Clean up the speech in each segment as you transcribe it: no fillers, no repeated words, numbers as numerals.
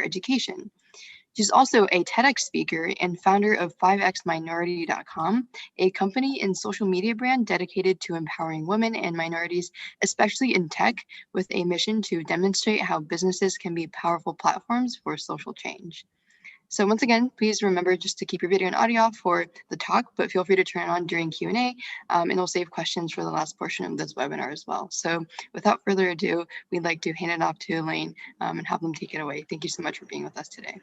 education. She's also a TEDx speaker and founder of 5xminority.com, a company and social media brand dedicated to empowering women and minorities, especially in tech, with a mission to demonstrate how businesses can be powerful platforms for social change. So once again, please remember just to keep your video and audio off for the talk, but feel free to turn it on during Q&A, and we'll save questions for the last portion of this webinar as well. So without further ado, we'd like to hand it off to Elaine and have them take it away. Thank you so much for being with us today.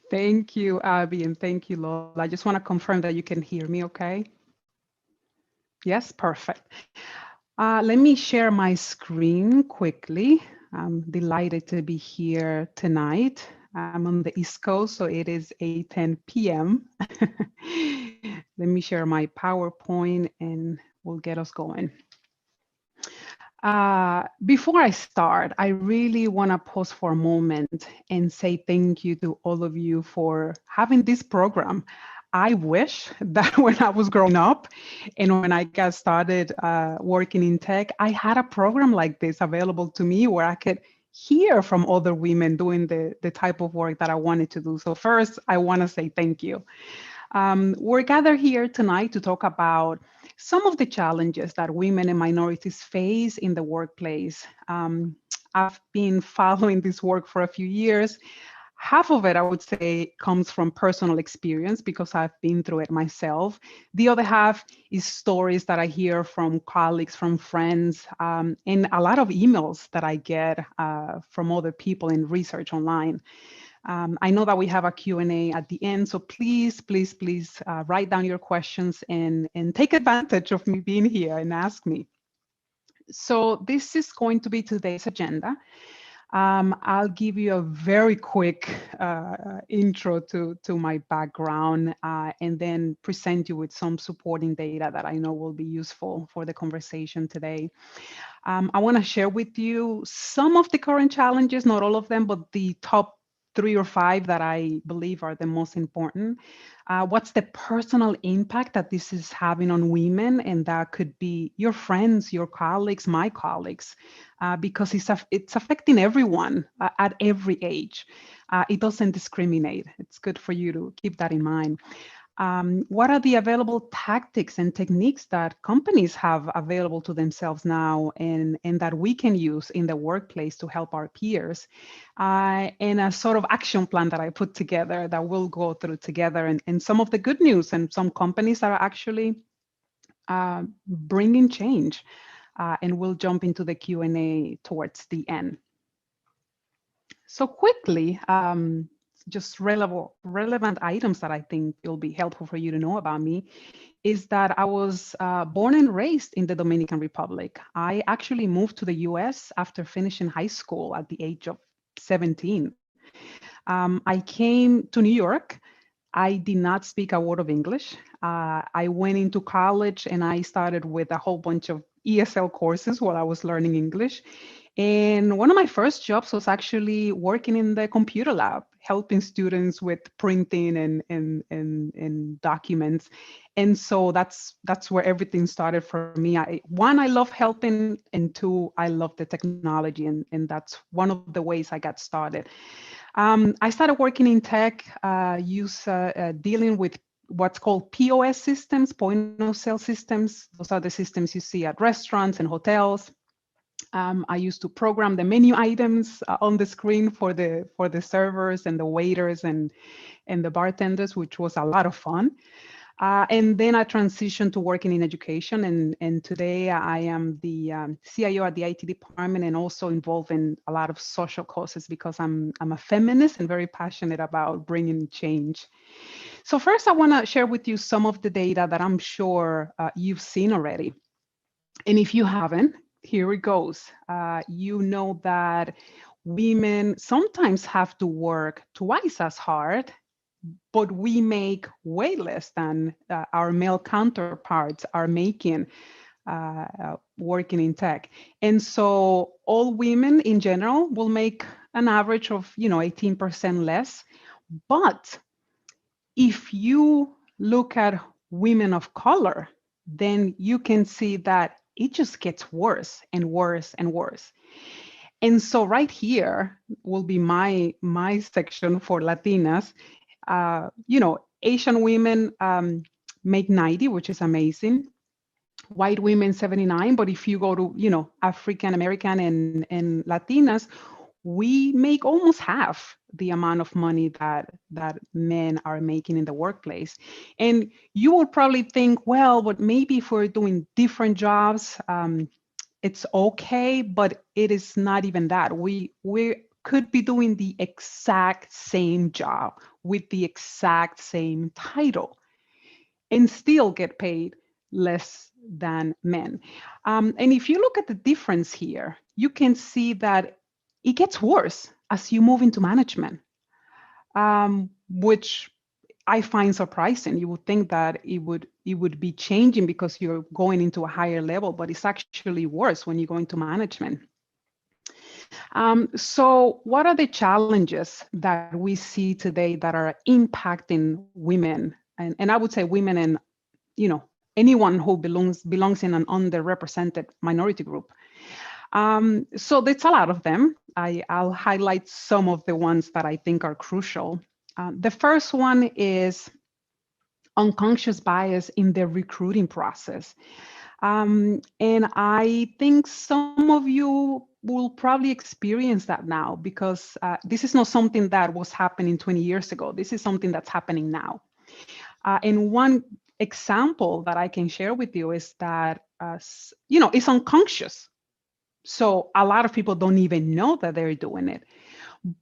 Thank you, Abby, and thank you, Lola. I just want to confirm that you can hear me okay? Yes, perfect. Let me share my screen quickly. I'm delighted to be here tonight. I'm on the East Coast, so it is 8:10 p.m. Let me share my PowerPoint and we'll get us going. Before I start, I really want to pause for a moment and say thank you to all of you for having this program. I wish that when I was growing up and when I got started working in tech, I had a program like this available to me where I could hear from other women doing the type of work that I wanted to do. So first, I want to say thank you. We're gathered here tonight to talk about some of the challenges that women and minorities face in the workplace. I've been following this work for a few years. Half of it, I would say, comes from personal experience because I've been through it myself. The other half is stories that I hear from colleagues, from friends, and a lot of emails that I get from other people in research online. I know that we have a Q&A at the end, so please write down your questions and take advantage of me being here and ask me. So this is going to be today's agenda. I'll give you a very quick intro to my background and then present you with some supporting data that I know will be useful for the conversation today. I want to share with you some of the current challenges, not all of them, but the top 3 or 5 that I believe are the most important. What's the personal impact that this is having on women? And that could be your friends, your colleagues, my colleagues, because it's affecting everyone at every age. It doesn't discriminate. It's good for you to keep that in mind. What are the available tactics and techniques that companies have available to themselves now and that we can use in the workplace to help our peers? And a sort of action plan that I put together that we'll go through together and some of the good news and some companies that are actually bringing change. And we'll jump into the Q&A towards the end. So quickly, just relevant items that I think will be helpful for you to know about me is that I was born and raised in the Dominican Republic. I actually moved to the US after finishing high school at the age of 17. I came to New York. I did not speak a word of English. I went into college and I started with a whole bunch of ESL courses while I was learning English. And one of my first jobs was actually working in the computer lab, helping students with printing and documents. And so that's where everything started for me. One, I love helping, and two, I love the technology, and that's one of the ways I got started. I started working in tech, dealing with what's called POS systems, point of sale systems. Those are the systems you see at restaurants and hotels. I used to program the menu items on the screen for the servers and the waiters and the bartenders, which was a lot of fun. And then I transitioned to working in education, and today I am the CIO at the IT department and also involved in a lot of social causes because I'm a feminist and very passionate about bringing change. So first, I want to share with you some of the data that I'm sure you've seen already. And if you haven't, here it goes. You know that women sometimes have to work twice as hard, but we make way less than our male counterparts are making working in tech. And so all women in general will make an average of 18% less. But if you look at women of color, then you can see that it just gets worse and worse and worse. And so right here will be my section for Latinas. Asian women make 90, which is amazing. White women 79, but if you go to African American and Latinas, we make almost half the amount of money that men are making in the workplace. And you will probably think, well, but maybe if we're doing different jobs, it's okay, but it is not even that. We could be doing the exact same job with the exact same title and still get paid less than men. And if you look at the difference here, you can see that it gets worse as you move into management, which I find surprising. You would think that it would be changing because you're going into a higher level, but it's actually worse when you go into management. So what are the challenges that we see today that are impacting women? And I would say women and anyone who belongs in an underrepresented minority group. So there's a lot of them. I'll highlight some of the ones that I think are crucial. The first one is unconscious bias in the recruiting process. And I think some of you will probably experience that now because this is not something that was happening 20 years ago. This is something that's happening now. And one example that I can share with you is that, it's unconscious. So a lot of people don't even know that they're doing it.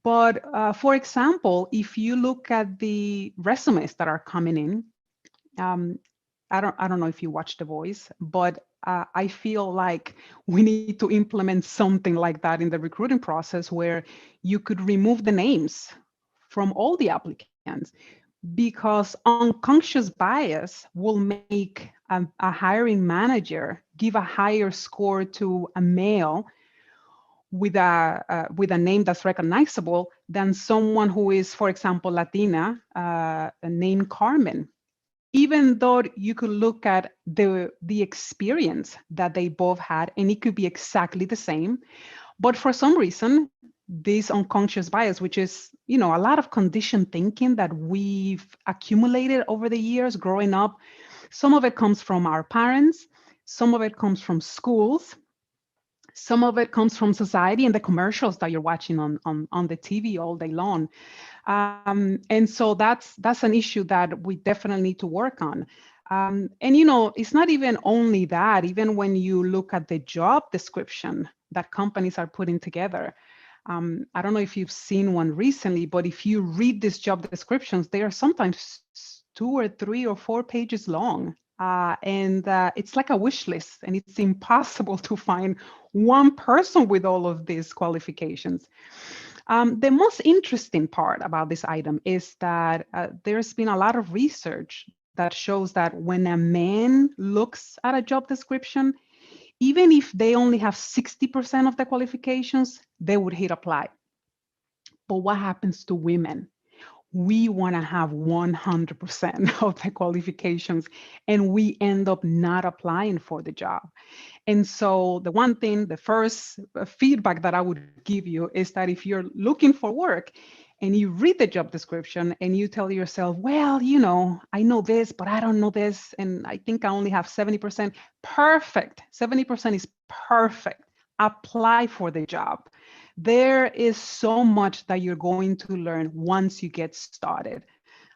But for example, if you look at the resumes that are coming in, I don't know if you watch The Voice, but I feel like we need to implement something like that in the recruiting process where you could remove the names from all the applicants, because unconscious bias will make a hiring manager give a higher score to a male with a name that's recognizable than someone who is, for example, Latina, named Carmen. Even though you could look at the experience that they both had, and it could be exactly the same, but for some reason, this unconscious bias, which is, a lot of conditioned thinking that we've accumulated over the years growing up, some of it comes from our parents, some of it comes from schools, some of it comes from society and the commercials that you're watching on the TV all day long. And so that's an issue that we definitely need to work on. And it's not even only that. Even when you look at the job description that companies are putting together, I don't know if you've seen one recently, but if you read these job descriptions, they are sometimes 2 or 3 or 4 pages long. And it's like a wish list, and it's impossible to find one person with all of these qualifications. The most interesting part about this item is that there's been a lot of research that shows that when a man looks at a job description, even if they only have 60% of the qualifications, they would hit apply. But what happens to women? We want to have 100% of the qualifications, and we end up not applying for the job. And so the first feedback that I would give you is that if you're looking for work and you read the job description and you tell yourself, well, I know this, but I don't know this, and I think I only have 70%, perfect. 70% is perfect. Apply for the job. There is so much that you're going to learn once you get started.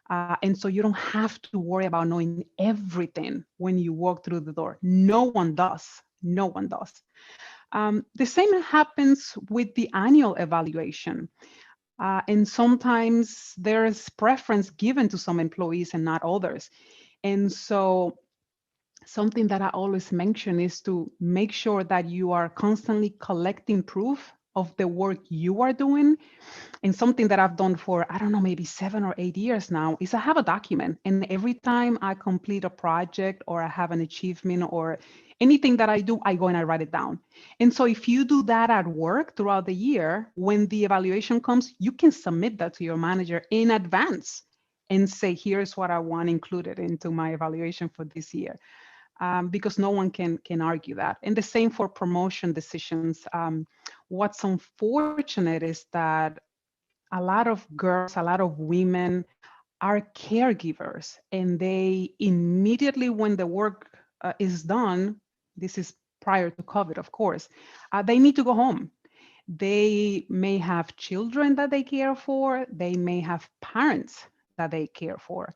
And so you don't have to worry about knowing everything when you walk through the door. No one does. No one does. The same happens with the annual evaluation. And sometimes there's preference given to some employees and not others. And so something that I always mention is to make sure that you are constantly collecting proof of the work you are doing. And something that I've done for, I don't know, maybe 7 or 8 years now is I have a document. And every time I complete a project or I have an achievement or anything that I do, I go and I write it down. And so if you do that at work throughout the year, when the evaluation comes, you can submit that to your manager in advance and say, here's what I want included into my evaluation for this year. Because no one can argue that. And the same for promotion decisions. what's unfortunate is that a lot of girls, a lot of women are caregivers, and they immediately, when the work is done, this is prior to COVID, of course, they need to go home. They may have children that they care for, they may have parents that they care for.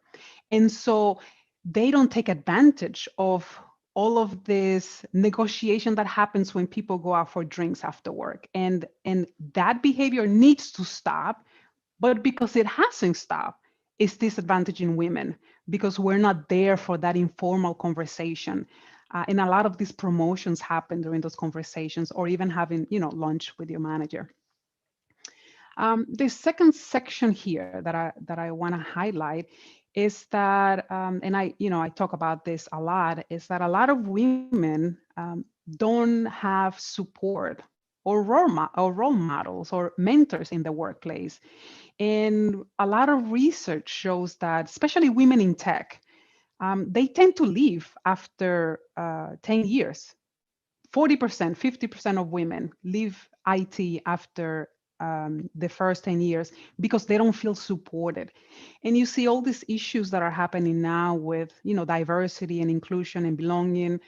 And so they don't take advantage of all of this negotiation that happens when people go out for drinks after work. And that behavior needs to stop, but because it hasn't stopped, it's disadvantaging women because we're not there for that informal conversation. And a lot of these promotions happen during those conversations, or even having, lunch with your manager. The second section here that I want to highlight is that, and I talk about this a lot, is that a lot of women don't have support or role models or mentors in the workplace. And a lot of research shows that, especially women in tech, they tend to leave after 10 years. 40%, 50% of women leave IT after the first 10 years because they don't feel supported. And you see all these issues that are happening now with, diversity and inclusion and belonging.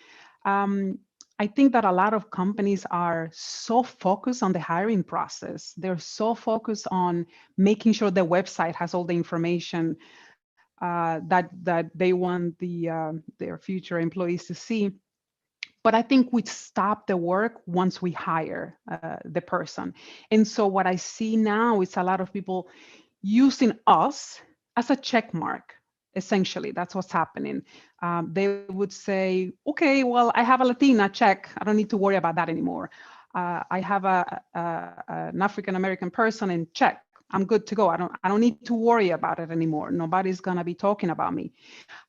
I think that a lot of companies are so focused on the hiring process. They're so focused on making sure the website has all the information that they want their future employees to see. But I think we stop the work once we hire the person. And so what I see now is a lot of people using us as a check mark. Essentially, that's what's happening. They would say, okay, well, I have a Latina, check. I don't need to worry about that anymore. I have an African American person, and check. I'm good to go. I don't need to worry about it anymore. Nobody's gonna be talking about me.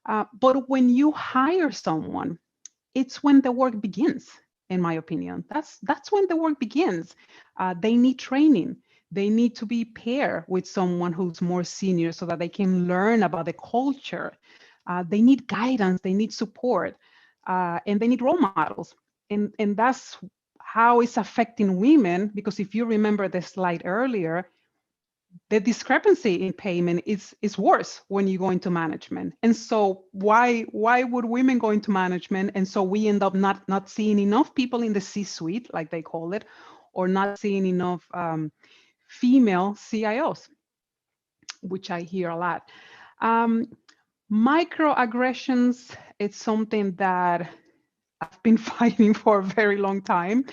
But when you hire someone, it's when the work begins, in my opinion. That's when the work begins. They need training. They need to be paired with someone who's more senior so that they can learn about the culture. They need guidance, they need support, and they need role models. And that's how it's affecting women, because if you remember the slide earlier, the discrepancy in payment is worse when you go into management. And so why would women go into management? And so we end up not seeing enough people in the C-suite, like they call it, or not seeing enough female CIOs, which I hear a lot. Microaggressions, it's something that I've been fighting for a very long time.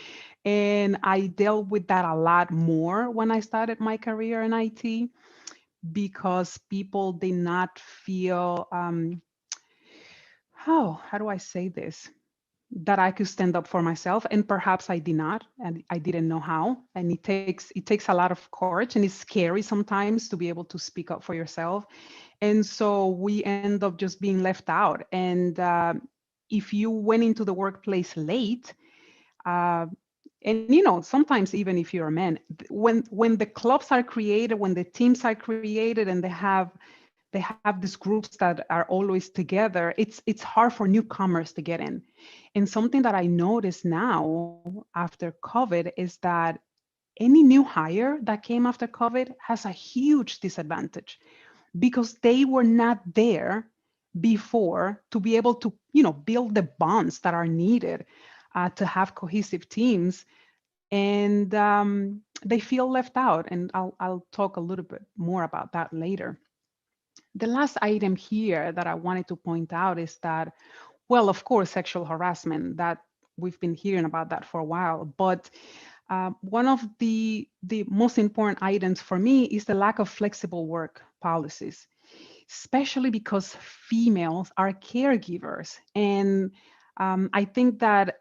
And I dealt with that a lot more when I started my career in IT, because people did not feel, how do I say this? That I could stand up for myself, and perhaps I did not, and I didn't know how. And it takes a lot of courage, and it's scary sometimes to be able to speak up for yourself. And so we end up just being left out. And if you went into the workplace late, uh, and sometimes even if you're a man, when the clubs are created, when the teams are created, and they have these groups that are always together, it's hard for newcomers to get in. And something that I notice now after COVID is that any new hire that came after COVID has a huge disadvantage, because they were not there before to be able to build the bonds that are needed to have cohesive teams. And they feel left out, and I'll talk a little bit more about that later. The last item here that I wanted to point out is that, well, of course, sexual harassment, that we've been hearing about that for a while, but one of the most important items for me is the lack of flexible work policies, especially because females are caregivers. And I think that,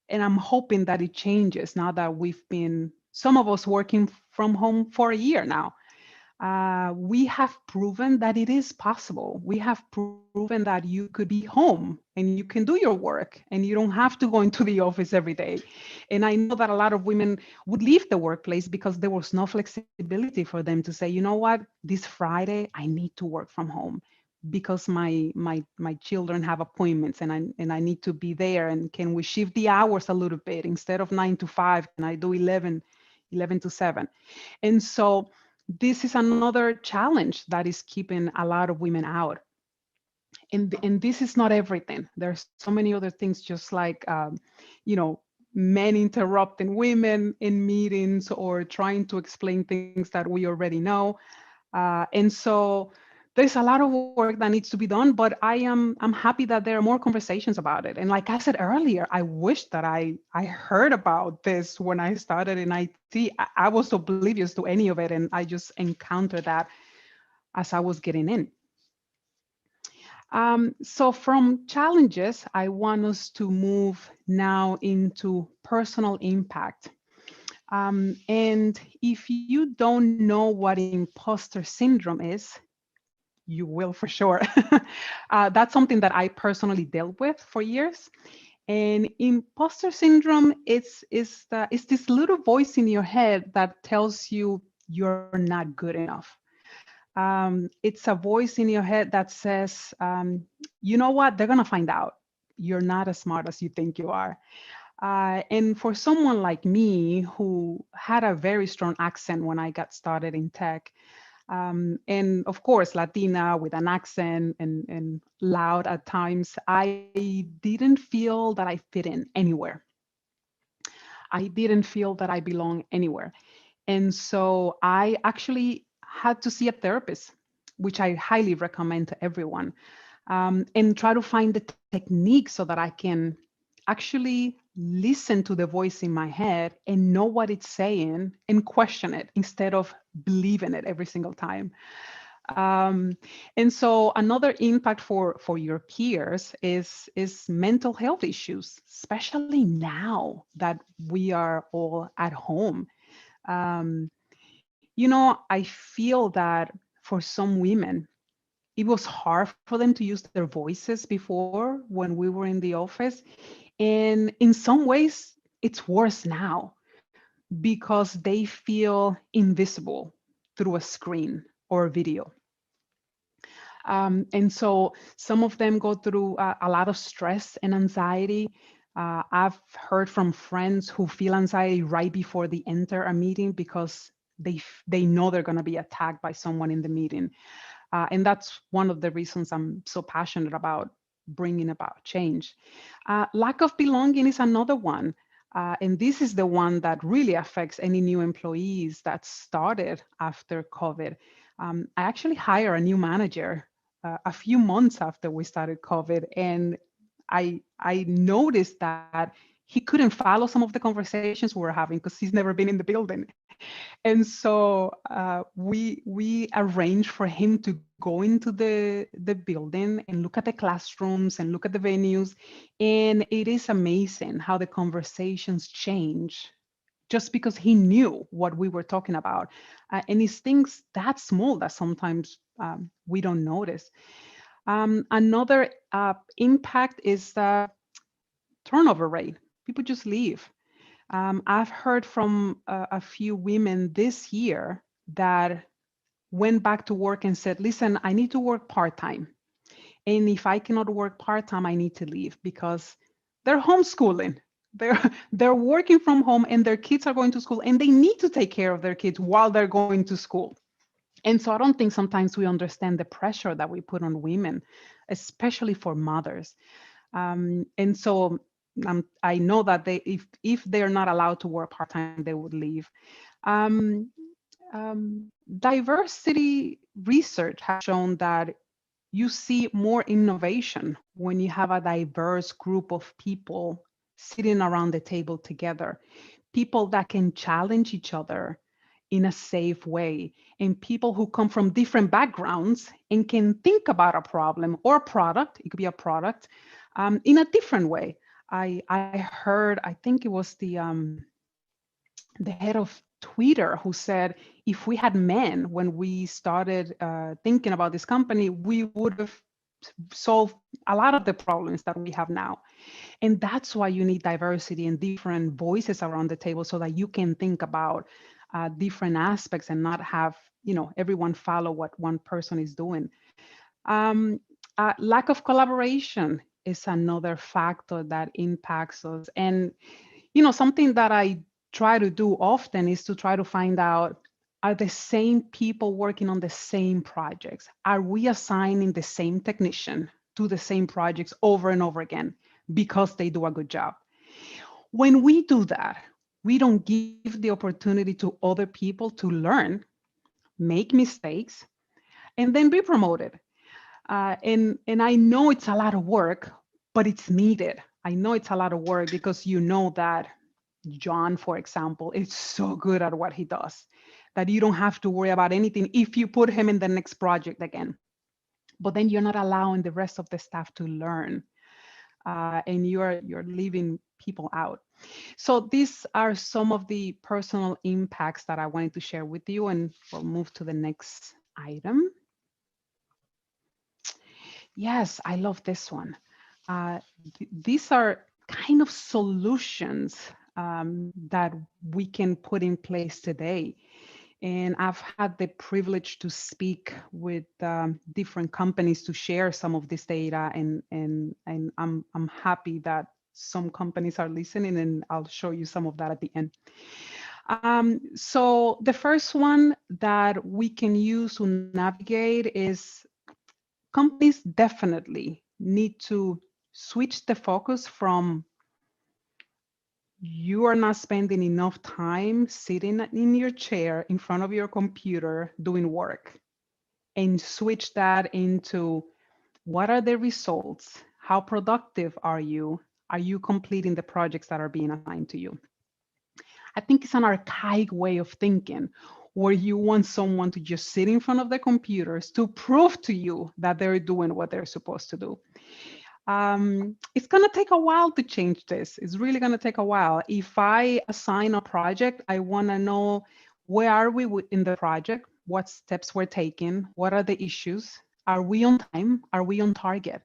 and I'm hoping that it changes now that we've been, some of us working from home for a year now. We have proven that it is possible. We have proven that you could be home and you can do your work and you don't have to go into the office every day. And I know that a lot of women would leave the workplace because there was no flexibility for them to say, you know what, this Friday I need to work from home because my children have appointments and I need to be there. And can we shift the hours a little bit? Instead of 9 to 5, can I do 11? 11 to 7. And so this is another challenge that is keeping a lot of women out. And this is not everything. There's so many other things, just like, you know, men interrupting women in meetings or trying to explain things that we already know. And so there's a lot of work that needs to be done, but I'm happy that there are more conversations about it. And like I said earlier, I wish that I heard about this when I started in IT. I was oblivious to any of it, and I just encountered that as I was getting in. So from challenges, I want us to move now into personal impact. And if you don't know what imposter syndrome is, you will for sure. That's something that I personally dealt with for years. And imposter syndrome is this little voice in your head that tells you you're not good enough. It's a voice in your head that says, you know what, they're going to find out. You're not as smart as you think you are. And for someone like me who had a very strong accent when I got started in tech, and of course, Latina with an accent and loud at times, I didn't feel that I fit in anywhere. I didn't feel that I belong anywhere. And so I actually had to see a therapist, which I highly recommend to everyone, and try to find the technique so that I can actually listen to the voice in my head and know what it's saying and question it instead of believing it every single time. Um, and so another impact for your peers is mental health issues, especially now that we are all at home. Um, I feel that for some women, it was hard for them to use their voices before when we were in the office. And in some ways, it's worse now because they feel invisible through a screen or a video. And so some of them go through a lot of stress and anxiety. I've heard from friends who feel anxiety right before they enter a meeting because they know they're going to be attacked by someone in the meeting. And that's one of the reasons I'm so passionate about bringing about change. Lack of belonging is another one. And this is the one that really affects any new employees that started after COVID. I actually hired a new manager a few months after we started COVID, and I noticed that he couldn't follow some of the conversations we were having because he's never been in the building. And so we arranged for him to go into the building and look at the classrooms and look at the venues. And it is amazing how the conversations change just because he knew what we were talking about. And it's things that small that sometimes we don't notice. Another impact is the turnover rate. People just leave. I've heard from a few women this year that went back to work and said, listen, I need to work part-time. And if I cannot work part-time, I need to leave because they're homeschooling. They're working from home and their kids are going to school and they need to take care of their kids while they're going to school. And so I don't think sometimes we understand the pressure that we put on women, especially for mothers. And so I know that if they're not allowed to work part-time, they would leave. Um, Diversity research has shown that you see more innovation when you have a diverse group of people sitting around the table together, people that can challenge each other in a safe way, and people who come from different backgrounds and can think about a problem or a product, it could be a product, in a different way. I heard, I think it was the head of Twitter who said, if we had men when we started thinking about this company, we would have solved a lot of the problems that we have now. And that's why you need diversity and different voices around the table so that you can think about different aspects and not have, everyone follow what one person is doing. Lack of collaboration is another factor that impacts us. And, something that I try to do often is to try to find out, are the same people working on the same projects? Are we assigning the same technician to the same projects over and over again because they do a good job? When we do that, we don't give the opportunity to other people to learn, make mistakes, and then be promoted. And I know it's a lot of work, but it's needed. I know it's a lot of work because you know that John, for example, is so good at what he does that you don't have to worry about anything if you put him in the next project again. But then you're not allowing the rest of the staff to learn, and you're leaving people out. So these are some of the personal impacts that I wanted to share with you, and we'll move to the next item. Yes, I love this one. These are kind of solutions that we can put in place today. And I've had the privilege to speak with different companies to share some of this data, and I'm happy that some companies are listening, and I'll show you some of that at the end. So the first one that we can use to navigate is companies definitely need to switch the focus from you are not spending enough time sitting in your chair in front of your computer doing work, and switch that into what are the results? How productive are you? Are you completing the projects that are being assigned to you? I think it's an archaic way of thinking where you want someone to just sit in front of the computers to prove to you that they're doing what they're supposed to do. It's going to take a while to change this. It's really going to take a while. If I assign a project, I want to know, where are we in the project? What steps we're taking? What are the issues? Are we on time? Are we on target?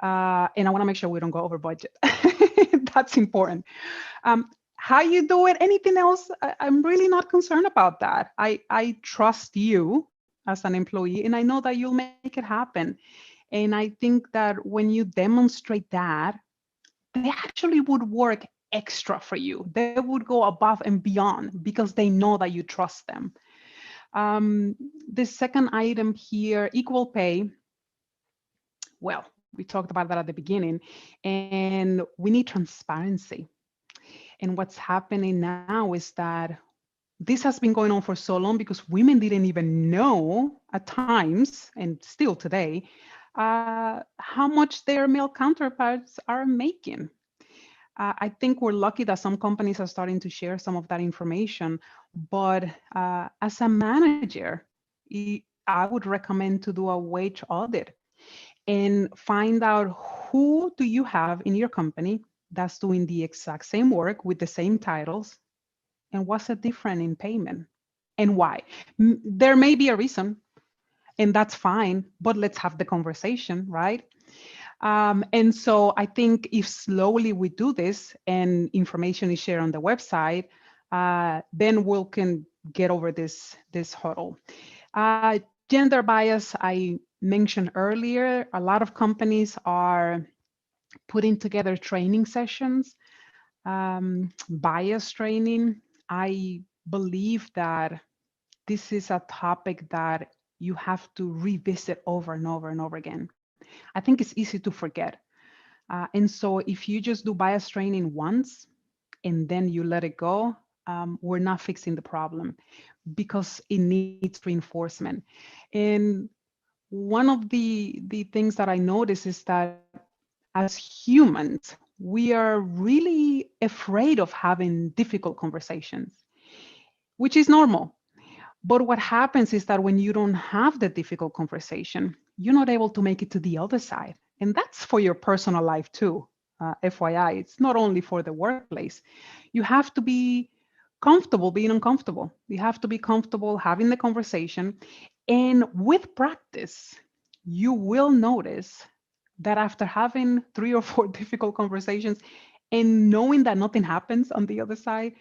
And I want to make sure we don't go over budget. That's important. How you do it, anything else, I'm really not concerned about that. I trust you as an employee, and I know that you'll make it happen. And I think that when you demonstrate that, they actually would work extra for you. They would go above and beyond because they know that you trust them. The second item here, equal pay. Well, we talked about that at the beginning, and we need transparency. And what's happening now is that this has been going on for so long because women didn't even know at times, and still today, how much their male counterparts are making. I think we're lucky that some companies are starting to share some of that information, but as a manager, I would recommend to do a wage audit and find out, who do you have in your company that's doing the exact same work with the same titles, and what's the difference in payment, and why? There may be a reason, and that's fine, but let's have the conversation, right? And so I think if slowly we do this and information is shared on the website, then we can get over this hurdle. Gender bias, I mentioned earlier, a lot of companies are putting together training sessions, bias training. I believe that this is a topic that you have to revisit over and over and over again. I think it's easy to forget. And so if you just do bias training once and then you let it go, we're not fixing the problem because it needs reinforcement. And one of the things that I notice is that as humans, we are really afraid of having difficult conversations, which is normal. But what happens is that when you don't have the difficult conversation, you're not able to make it to the other side. And that's for your personal life too. FYI, it's not only for the workplace. You have to be comfortable being uncomfortable. You have to be comfortable having the conversation. And with practice, you will notice that after having 3 or 4 difficult conversations and knowing that nothing happens on the other side,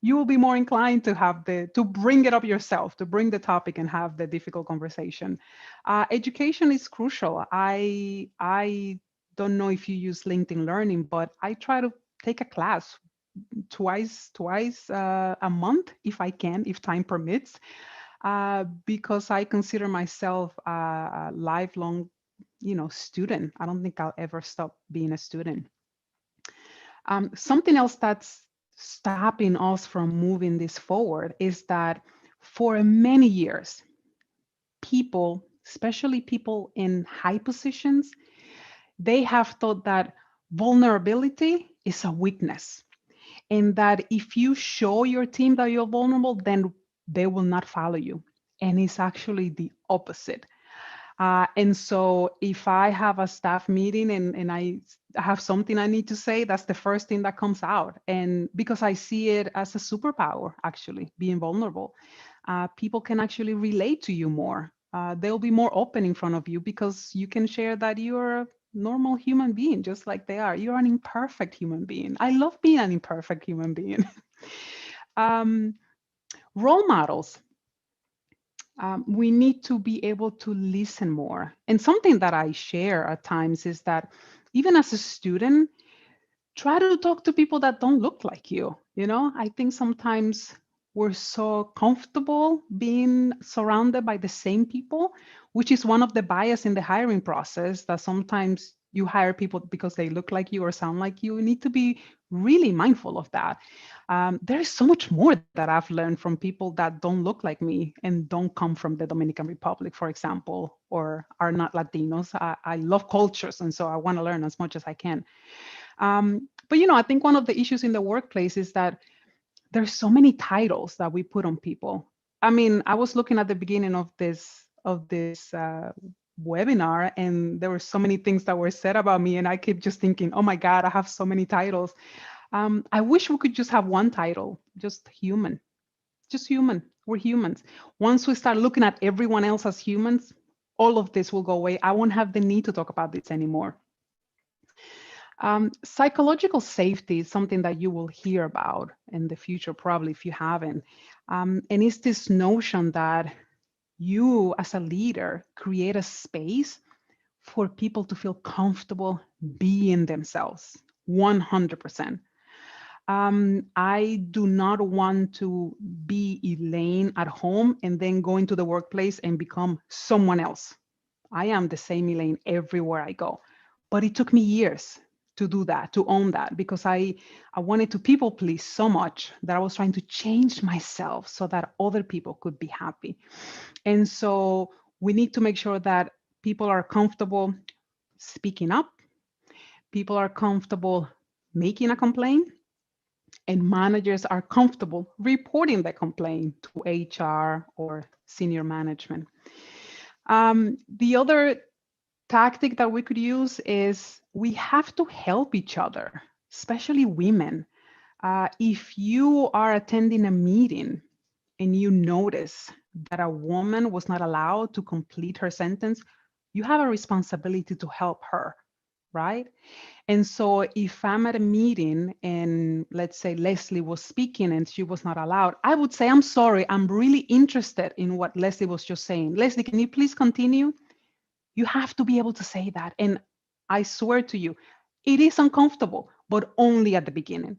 you will be more inclined to bring it up yourself, to bring the topic and have the difficult conversation. Education is crucial. I don't know if you use LinkedIn Learning, but I try to take a class twice a month if I can, if time permits, because I consider myself a lifelong, student. I don't think I'll ever stop being a student. Something else that's stopping us from moving this forward is that for many years, people, especially people in high positions, they have thought that vulnerability is a weakness, and that if you show your team that you're vulnerable, then they will not follow you. And it's actually the opposite. And so if I have a staff meeting and I have something I need to say, that's the first thing that comes out. And because I see it as a superpower, actually, being vulnerable, people can actually relate to you more. They'll be more open in front of you because you can share that you're a normal human being, just like they are. You're an imperfect human being. I love being an imperfect human being. Role models. We need to be able to listen more. And something that I share at times is that even as a student, try to talk to people that don't look like you. I think sometimes we're so comfortable being surrounded by the same people, which is one of the bias in the hiring process, that sometimes you hire people because they look like you or sound like you. You need to be really mindful of that. There is so much more that I've learned from people that don't look like me and don't come from the Dominican Republic, for example, or are not Latinos. I love cultures, and so I want to learn as much as I can. But I think one of the issues in the workplace is that there's so many titles that we put on people. I mean, I was looking at the beginning of this webinar, and there were so many things that were said about me, and I keep just thinking, oh my God, I have so many titles. I wish we could just have one title, just human. Just human. We're humans. Once we start looking at everyone else as humans, all of this will go away. I won't have the need to talk about this anymore. Psychological safety is something that you will hear about in the future, probably if you haven't. And it's this notion that you, as a leader, create a space for people to feel comfortable being themselves 100%. I do not want to be Elaine at home and then go into the workplace and become someone else. I am the same Elaine everywhere I go. But it took me years to do that, to own that, because I wanted to people please so much that I was trying to change myself so that other people could be happy. And so we need to make sure that people are comfortable speaking up, people are comfortable making a complaint, and managers are comfortable reporting the complaint to HR or senior management. The other tactic that we could use is we have to help each other, especially women. If you are attending a meeting and you notice that a woman was not allowed to complete her sentence, you have a responsibility to help her, right? And so if I'm at a meeting and let's say Leslie was speaking and she was not allowed, I would say, I'm sorry, I'm really interested in what Leslie was just saying. Leslie, can you please continue? You have to be able to say that. And I swear to you, it is uncomfortable, but only at the beginning.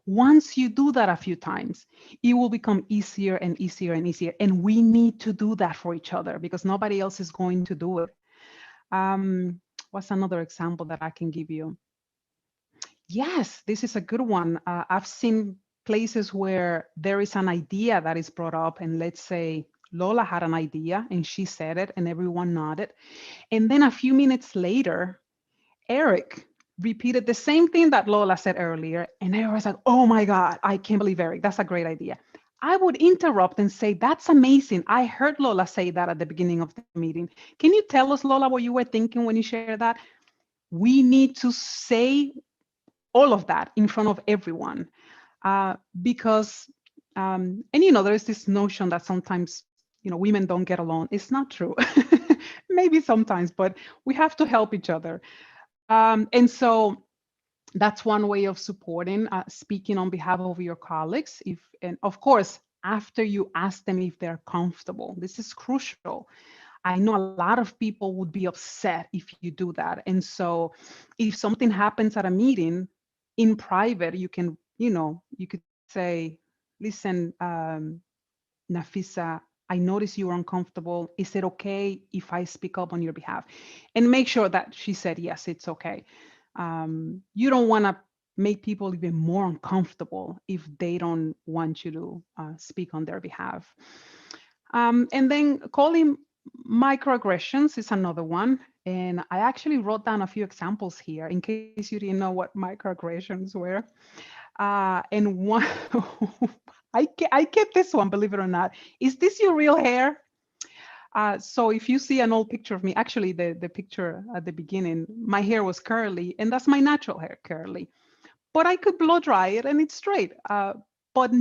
Once you do that a few times, it will become easier and easier and easier. And we need to do that for each other because nobody else is going to do it. What's another example that I can give you? Yes, this is a good one. I've seen places where there is an idea that is brought up, and let's say Lola had an idea and she said it and everyone nodded. And then a few minutes later, Eric repeated the same thing that Lola said earlier. And everyone was like, oh my God, I can't believe Eric, that's a great idea. I would interrupt and say, that's amazing. I heard Lola say that at the beginning of the meeting. Can you tell us, Lola, what you were thinking when you shared that? We need to say all of that in front of everyone because, and there's this notion that sometimes, women don't get along. It's not true. Maybe sometimes, but we have to help each other. And so that's one way of supporting, speaking on behalf of your colleagues. And of course, after you ask them if they're comfortable, this is crucial. I know a lot of people would be upset if you do that. And so if something happens at a meeting in private, you can You could say, listen, Nafisa, I notice you are uncomfortable. Is it okay if I speak up on your behalf? And make sure that she said, yes, it's okay. You don't want to make people even more uncomfortable if they don't want you to speak on their behalf. And then calling microaggressions is another one. And I actually wrote down a few examples here in case you didn't know what microaggressions were. And one, I kept this one, believe it or not. Is this your real hair? So if you see an old picture of me, actually the picture at the beginning, my hair was curly, and that's my natural hair, curly. But I could blow dry it and it's straight. But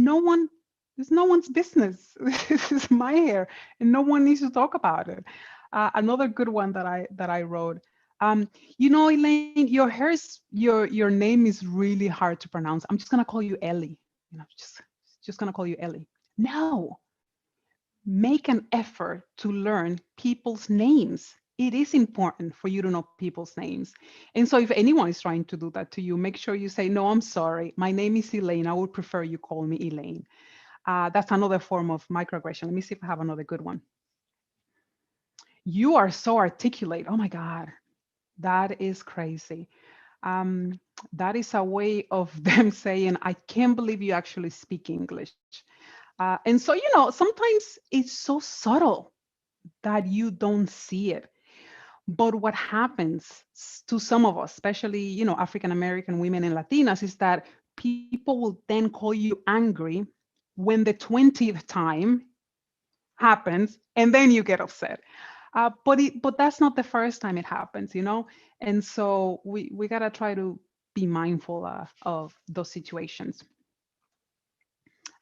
it's no one's business. This is my hair, and no one needs to talk about it. Another good one that I wrote. Elaine, your name is really hard to pronounce. I'm just gonna call you Ellie. Just gonna call you Ellie. No, make an effort to learn people's names. It is important for you to know people's names. And so if anyone is trying to do that to you, make sure you say, no, I'm sorry. My name is Elaine. I would prefer you call me Elaine. That's another form of microaggression. Let me see if I have another good one. You are so articulate. Oh my God, that is crazy. That is a way of them saying, I can't believe you actually speak English. And so, sometimes it's so subtle that you don't see it. But what happens to some of us, especially, African American women and Latinas, is that people will then call you angry when the 20th time happens, and then you get upset. But that's not the first time it happens. And so we gotta try to be mindful of those situations.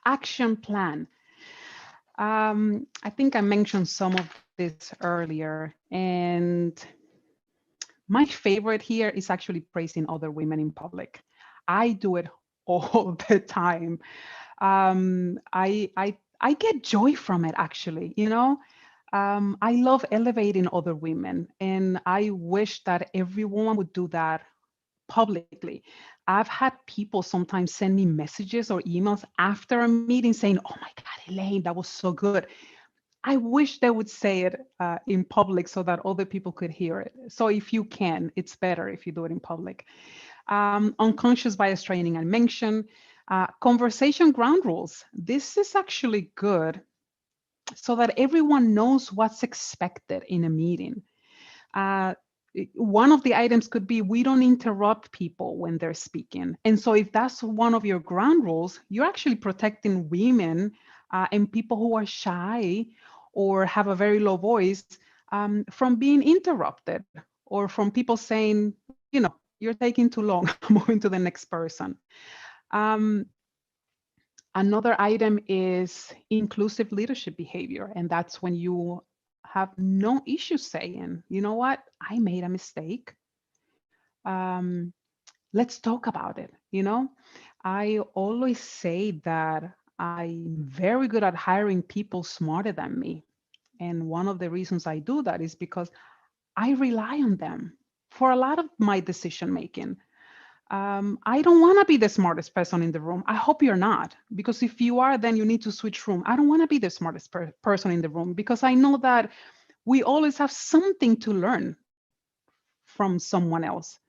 Action plan. I think I mentioned some of this earlier, and my favorite here is actually praising other women in public. I do it all the time. I get joy from it, actually. I love elevating other women, and I wish that everyone would do that publicly. I've had people sometimes send me messages or emails after a meeting saying, "Oh my God, Elaine, that was so good." I wish they would say it in public so that other people could hear it. So if you can, it's better if you do it in public. Unconscious bias training I mentioned. Conversation ground rules. This is actually good so that everyone knows what's expected in a meeting. Uh, One of the items could be we don't interrupt people when they're speaking. And so if that's one of your ground rules, you're actually protecting women and people who are shy or have a very low voice from being interrupted or from people saying, you're taking too long, moving to the next person. Um, Another item is inclusive leadership behavior. And that's when you have no issue saying, you know what, I made a mistake. Let's talk about it. I always say that I'm very good at hiring people smarter than me. And one of the reasons I do that is because I rely on them for a lot of my decision making. I don't want to be the smartest person in the room. I hope you're not, because if you are, then you need to switch room. I don't want to be the smartest person in the room because I know that we always have something to learn from someone else.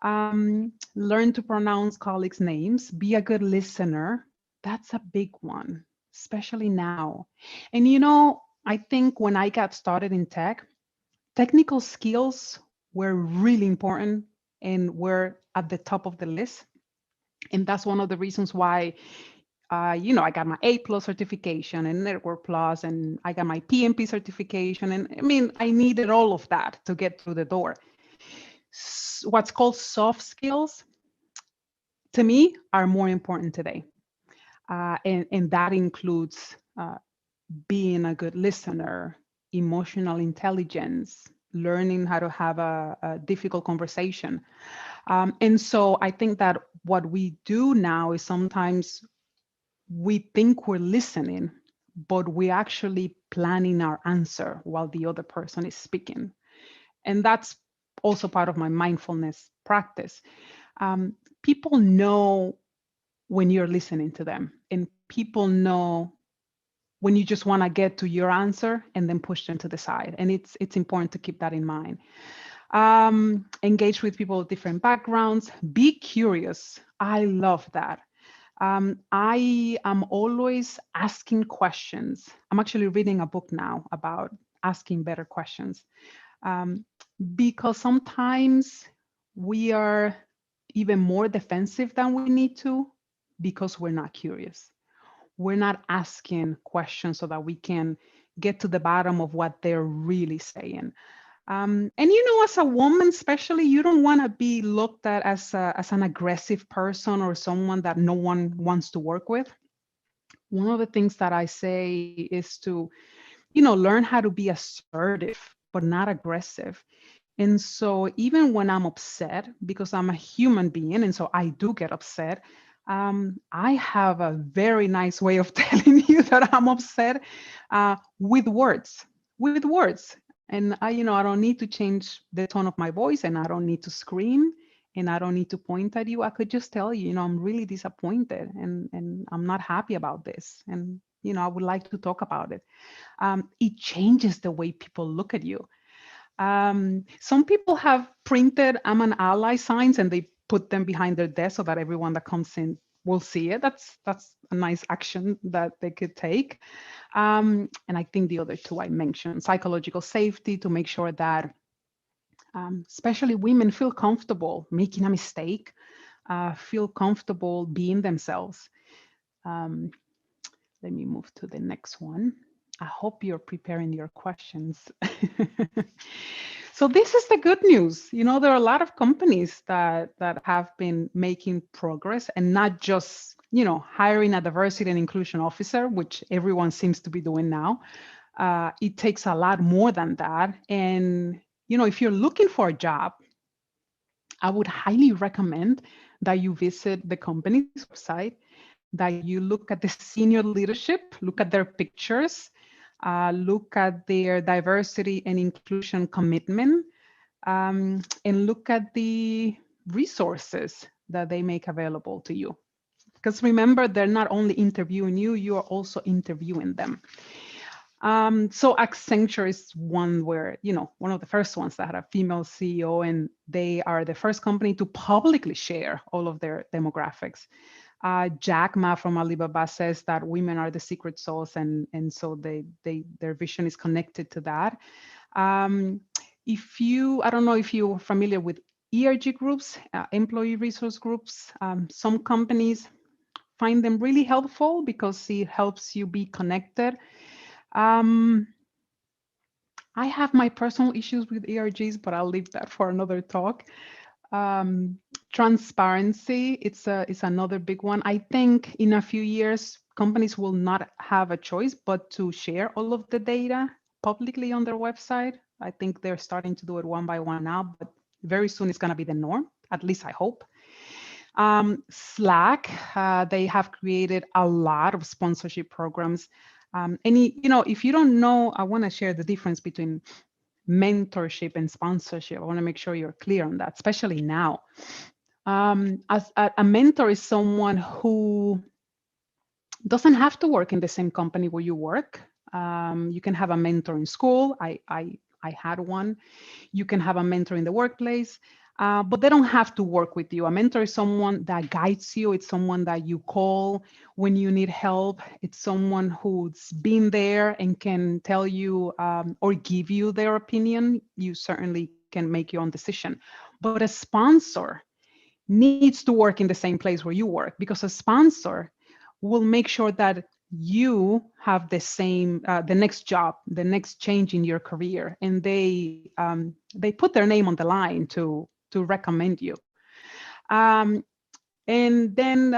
Learn to pronounce colleagues' names, be a good listener. That's a big one, especially now. And I think when I got started in tech, technical skills were really important and were at the top of the list. And that's one of the reasons why, I got my A plus certification and Network Plus, and I got my PMP certification. And I mean, I needed all of that to get through the door. What's called soft skills, to me, are more important today. And that includes being a good listener, emotional intelligence, learning how to have a difficult conversation. And so I think that what we do now is sometimes we think we're listening, but we're actually planning our answer while the other person is speaking. And that's also part of my mindfulness practice. People know when you're listening to them. And people know when you just want to get to your answer and then push them to the side. And it's important to keep that in mind. Engage with people with different backgrounds. Be curious. I love that. I am always asking questions. I'm actually reading a book now about asking better questions, because sometimes we are even more defensive than we need to because we're not curious. We're not asking questions so that we can get to the bottom of what they're really saying. And as a woman, especially, you don't want to be looked at as an aggressive person or someone that no one wants to work with. One of the things that I say is to, learn how to be assertive, but not aggressive. And so even when I'm upset, because I'm a human being, and so I do get upset, I have a very nice way of telling you that I'm upset, with words, with words. And I don't need to change the tone of my voice, and I don't need to scream, and I don't need to point at you. I could just tell you, I'm really disappointed, and I'm not happy about this. And, I would like to talk about it. It changes the way people look at you. Some people have printed "I'm an ally" signs and they put them behind their desk so that everyone that comes in will see it. That's a nice action that they could take. And I think the other two I mentioned: psychological safety, to make sure that especially women feel comfortable making a mistake, feel comfortable being themselves. Let me move to the next one. I hope you're preparing your questions. So this is the good news. There are a lot of companies that have been making progress, and not just, hiring a diversity and inclusion officer, which everyone seems to be doing now. It takes a lot more than that. And, if you're looking for a job, I would highly recommend that you visit the company's website, that you look at the senior leadership, look at their pictures, look at their diversity and inclusion commitment, and look at the resources that they make available to you. Because remember, they're not only interviewing you, you are also interviewing them. So Accenture is one where, one of the first ones that had a female CEO, and they are the first company to publicly share all of their demographics. Jack Ma from Alibaba says that women are the secret sauce, and so their vision is connected to that. I don't know if you're familiar with ERG groups, employee resource groups. Some companies find them really helpful because it helps you be connected. I have my personal issues with ERGs, but I'll leave that for another talk. Transparency, it's another big one. I think in a few years, companies will not have a choice but to share all of the data publicly on their website. I think they're starting to do it one by one now, but very soon it's going to be the norm, at least I hope. Slack, they have created a lot of sponsorship programs. And if you don't know, I want to share the difference between mentorship and sponsorship. I want to make sure you're clear on that, especially now. As a mentor is someone who doesn't have to work in the same company where you work. You can have a mentor in school. I had one. You can have a mentor in the workplace, but they don't have to work with you. A mentor is someone that guides you. It's someone that you call when you need help. It's someone who's been there and can tell you or give you their opinion. You certainly can make your own decision. But a sponsor needs to work in the same place where you work, because a sponsor will make sure that you have the same, the next job, the next change in your career, and they put their name on the line to recommend you. And then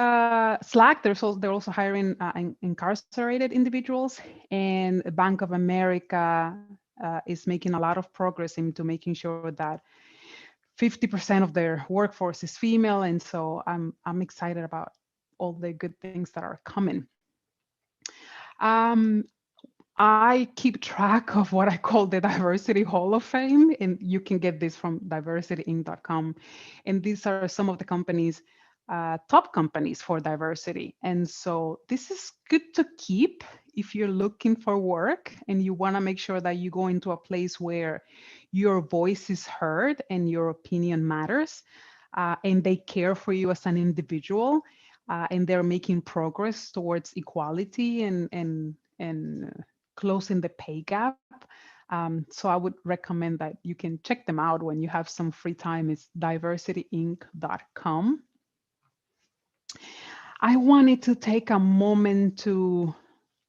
Slack, they're also hiring incarcerated individuals, and Bank of America is making a lot of progress into making sure that 50% of their workforce is female, and so I'm excited about all the good things that are coming. I keep track of what I call the Diversity Hall of Fame, and you can get this from diversityinc.com. And these are some of the companies top companies for diversity. And so this is good to keep if you're looking for work and you want to make sure that you go into a place where your voice is heard and your opinion matters, and they care for you as an individual, and they're making progress towards equality and closing the pay gap. So I would recommend that you can check them out when you have some free time. It's diversityinc.com. I wanted to take a moment to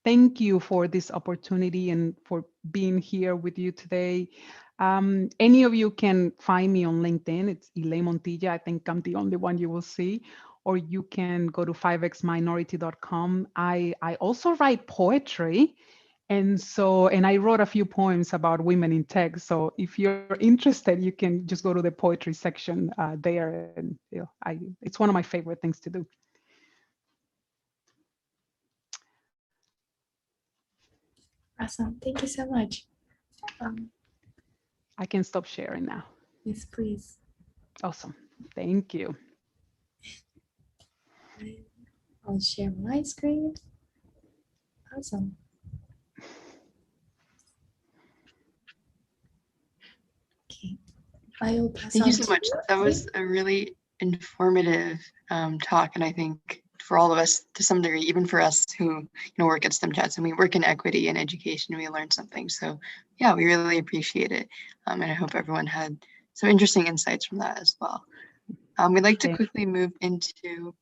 thank you for this opportunity and for being here with you today. Any of you can find me on LinkedIn. It's Elaine Montilla. I think I'm the only one you will see. Or you can go to 5xminority.com. I also write poetry. And I wrote a few poems about women in tech. So if you're interested, you can just go to the poetry section there. And it's one of my favorite things to do. Awesome. Thank you so much. I can stop sharing now. Yes, please. Awesome. Thank you. I'll share my screen. Awesome. Okay. I will pass Thank on you so much. to That was a really informative talk, and I think for all of us, to some degree, even for us who work at STEM Chats and we work in equity and education, we learned something. So yeah, we really appreciate it, and I hope everyone had some interesting insights from that as well. We'd like to quickly move into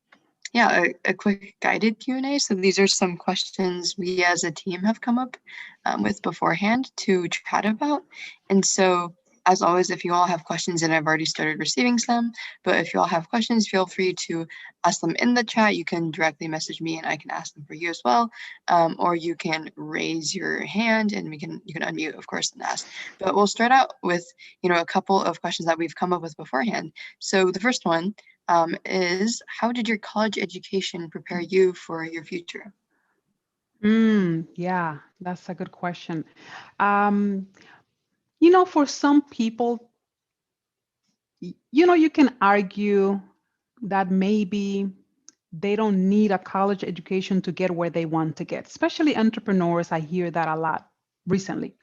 a quick guided Q&A. So these are some questions we as a team have come up with beforehand to chat about. And so as always, if you all have questions, and I've already started receiving some, but if you all have questions, feel free to ask them in the chat. You can directly message me and I can ask them for you as well. Or you can raise your hand and you can unmute, of course, and ask. But we'll start out with, a couple of questions that we've come up with beforehand. So the first one is, how did your college education prepare you for your future? Yeah, that's a good question. For some people, you can argue that maybe they don't need a college education to get where they want to get, especially entrepreneurs. I hear that a lot recently.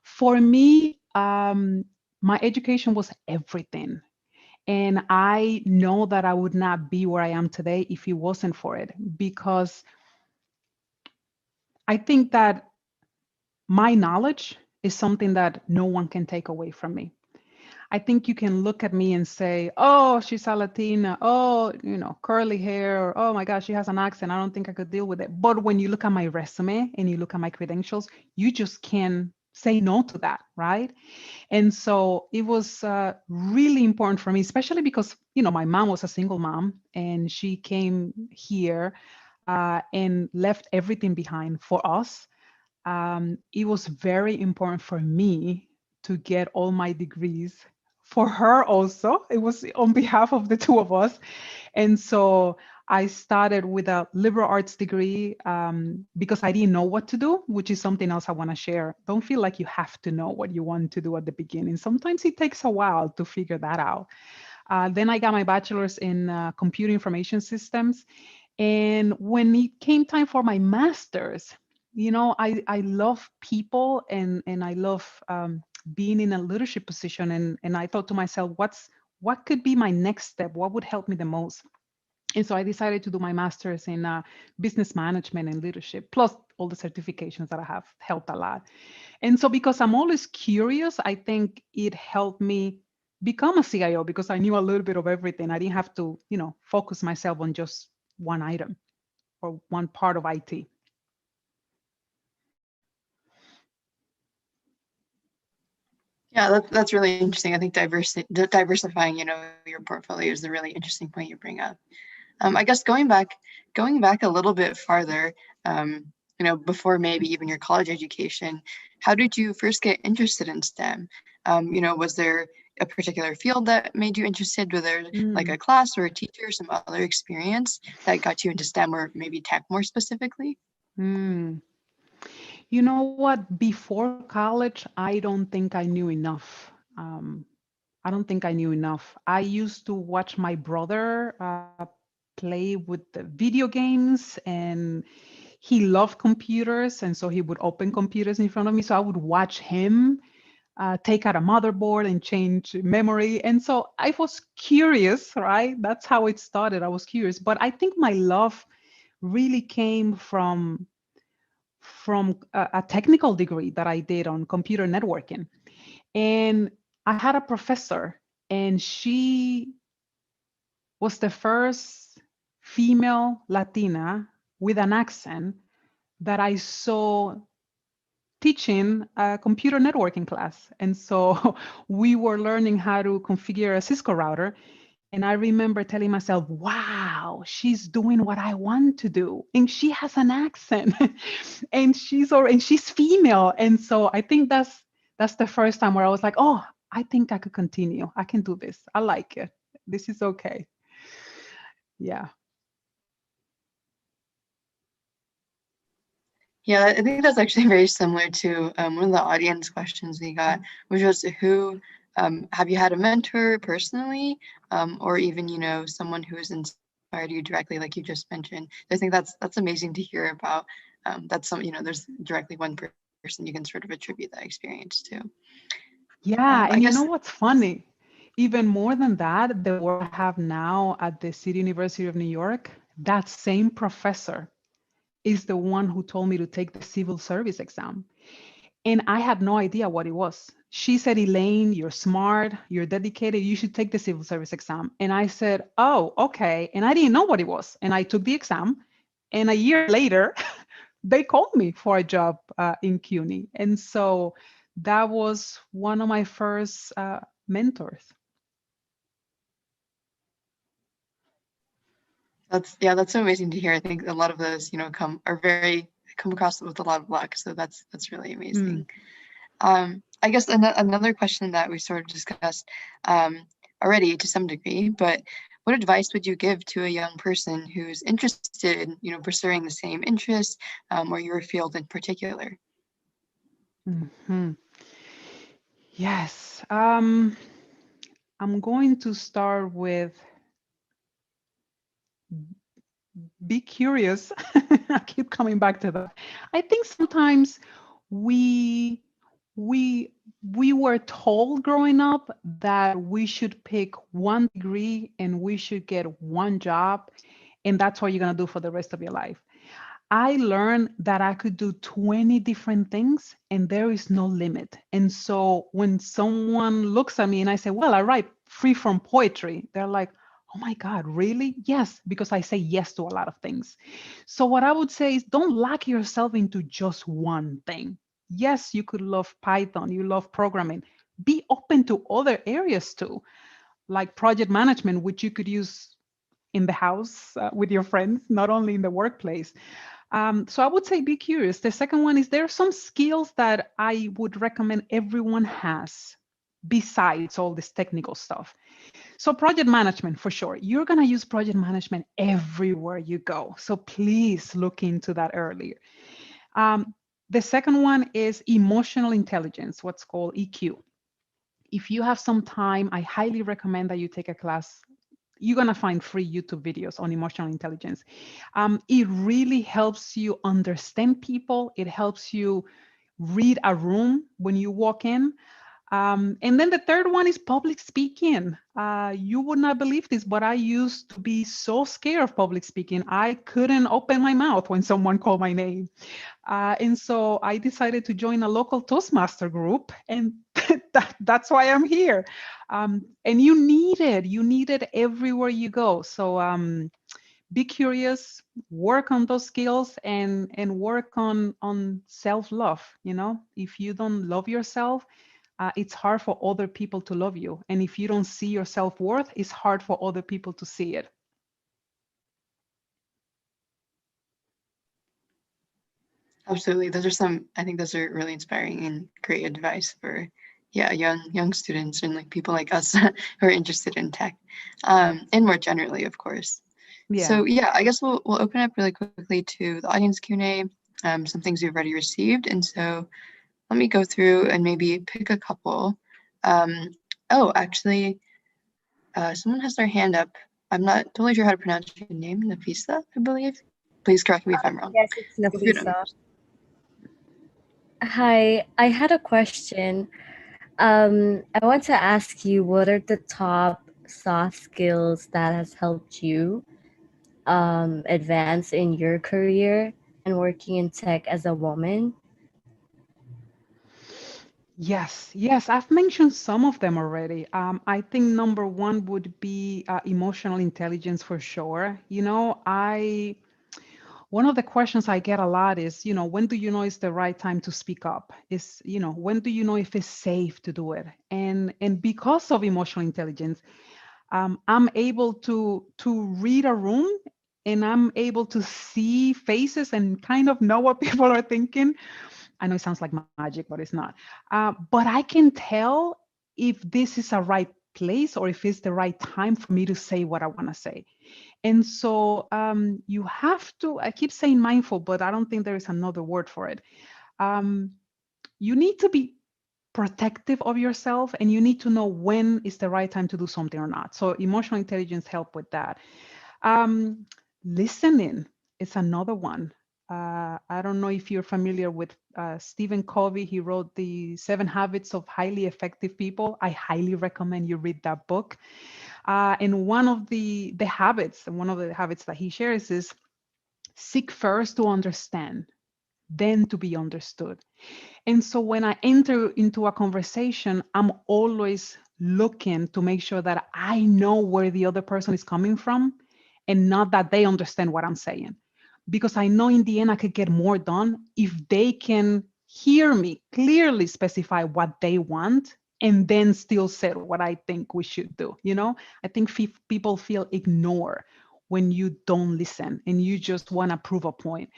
For me, my education was everything. And I know that I would not be where I am today if it wasn't for it, because I think that my knowledge is something that no one can take away from me. I think you can look at me and say, oh, she's a Latina, oh, curly hair, or oh my gosh, she has an accent. I don't think I could deal with it. But when you look at my resume and you look at my credentials, you just can't say no to that, right? And so it was really important for me, especially because, my mom was a single mom and she came here and left everything behind for us. It was very important for me to get all my degrees. For her also, it was on behalf of the two of us. And so I started with a liberal arts degree because I didn't know what to do, which is something else I want to share. Don't feel like you have to know what you want to do at the beginning. Sometimes it takes a while to figure that out. Then I got my bachelor's in computer information systems. And when it came time for my master's, I love people and I love being in a leadership position. And I thought to myself, what could be my next step? What would help me the most? And so I decided to do my master's in business management and leadership, plus all the certifications that I have helped a lot. And so because I'm always curious, I think it helped me become a CIO because I knew a little bit of everything. I didn't have to, focus myself on just one item or one part of IT. Yeah, that's really interesting. I think diversifying, your portfolio is a really interesting point you bring up. I guess going back a little bit farther, before maybe even your college education, how did you first get interested in STEM? Was there a particular field that made you interested? Was there like a class or a teacher or some other experience that got you into STEM or maybe tech more specifically? You know what? Before college, I don't think I knew enough. I don't think I knew enough. I used to watch my brother play with the video games, and he loved computers, and so he would open computers in front of me. So I would watch him take out a motherboard and change memory. And so I was curious, right? That's how it started. I was curious, but I think my love really came from a technical degree that I did on computer networking. And I had a professor, and she was the first female Latina with an accent that I saw teaching a computer networking class. And so we were learning how to configure a Cisco router. And I remember telling myself, wow, she's doing what I want to do. And she has an accent and she's female. And so I think that's the first time where I was like, oh, I think I could continue. I can do this. I like it. This is okay. Yeah. Yeah, I think that's actually very similar to one of the audience questions we got, which was have you had a mentor personally, or even, someone who has inspired you directly, like you just mentioned. I think that's amazing to hear about. That's there's directly one person you can sort of attribute that experience to. Yeah, I and you guess, know what's funny? Even more than that, the work I have now at the City University of New York, that same professor is the one who told me to take the civil service exam. And I had no idea what it was. She said, Elaine, you're smart, you're dedicated, you should take the civil service exam. And I said, oh, okay. And I didn't know what it was. And I took the exam. And a year later, they called me for a job in CUNY. And so that was one of my first mentors. that's so amazing to hear. I think a lot of those, come across with a lot of luck. So that's really amazing. I guess another question that we sort of discussed already to some degree, but what advice would you give to a young person who's interested in, pursuing the same interest or your field in particular? Mm-hmm. Yes. I'm going to start with be curious. I keep coming back to that. I think sometimes we were told growing up that we should pick one degree and we should get one job, and that's what you're going to do for the rest of your life. I learned that I could do 20 different things and there is no limit. And so when someone looks at me and I say, well, I write free form poetry, they're like, oh my God, really? Yes, because I say yes to a lot of things. So what I would say is don't lock yourself into just one thing. Yes, you could love Python, you love programming. Be open to other areas too, like project management, which you could use in the house with your friends, not only in the workplace. So I would say be curious. The second one is there are some skills that I would recommend everyone has besides all this technical stuff. So project management, for sure. You're going to use project management everywhere you go. So please look into that earlier. The second one is emotional intelligence, what's called EQ. If you have some time, I highly recommend that you take a class. You're going to find free YouTube videos on emotional intelligence. It really helps you understand people. It helps you read a room when you walk in. And then the third one is public speaking. You would not believe this, but I used to be so scared of public speaking. I couldn't open my mouth when someone called my name. And so I decided to join a local Toastmaster group, and that's why I'm here. And you need it everywhere you go. So be curious, work on those skills, and work on self-love. If you don't love yourself, it's hard for other people to love you. And if you don't see your self-worth, it's hard for other people to see it. Absolutely. I think those are really inspiring and great advice for, young students and like people like us who are interested in tech, and more generally, of course. Yeah. So I guess we'll open up really quickly to the audience Q&A, some things we've already received. And so let me go through and maybe pick a couple. Actually, someone has their hand up. I'm not totally sure how to pronounce your name, Nafisa, I believe. Please correct me if I'm wrong. Yes, it's Feel free to Nafisa. unmute. Hi, I had a question. I want to ask you, what are the top soft skills that has helped you advance in your career and working in tech as a woman? Yes, I've mentioned some of them already. I think number one would be emotional intelligence for sure. One of the questions I get a lot is, when do you know it's the right time to speak up? When do you know if it's safe to do it? And because of emotional intelligence, I'm able to read a room and I'm able to see faces and kind of know what people are thinking. I know it sounds like magic, but it's not. But I can tell if this is a right place or if it's the right time for me to say what I want to say. And so you have to, I keep saying mindful, but I don't think there is another word for it. You need to be protective of yourself and you need to know when is the right time to do something or not. So emotional intelligence help with that. Listening is another one. I don't know if you're familiar with Stephen Covey. He wrote the 7 Habits of Highly Effective People. I highly recommend you read that book. And one of the habits that he shares is seek first to understand, then to be understood. And so when I enter into a conversation, I'm always looking to make sure that I know where the other person is coming from and not that they understand what I'm saying. Because I know in the end I could get more done if they can hear me clearly specify what they want and then still say what I think we should do. I think people feel ignored when you don't listen and you just want to prove a point.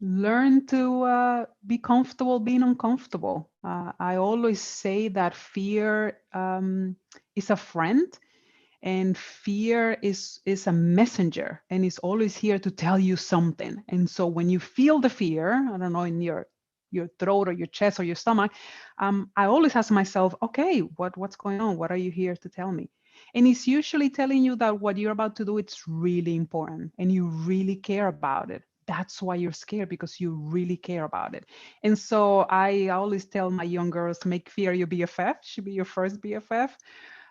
Learn to be comfortable being uncomfortable. I always say that fear is a friend and fear is a messenger and is always here to tell you something. And so when you feel the fear, I don't know, in your throat or your chest or your stomach, I always ask myself, okay, what's going on? What are you here to tell me? And it's usually telling you that what you're about to do, it's really important and you really care about it. That's why you're scared, because you really care about it. And so I always tell my young girls, make fear your BFF, should be your first BFF.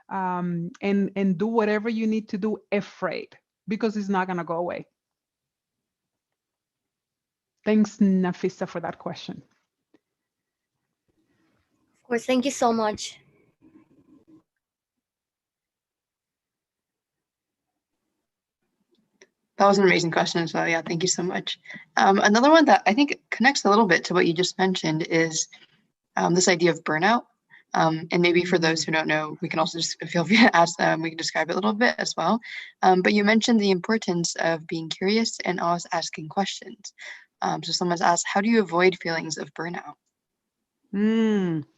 And do whatever you need to do afraid, because it's not going to go away. Thanks, Nafisa, for that question. Of course, thank you so much. That was an amazing question as well. Yeah, thank you so much. Another one that I think connects a little bit to what you just mentioned is this idea of burnout. And maybe for those who don't know, we can also just feel free to ask them, we can describe it a little bit as well. But you mentioned the importance of being curious and always asking questions. So someone's asked, how do you avoid feelings of burnout?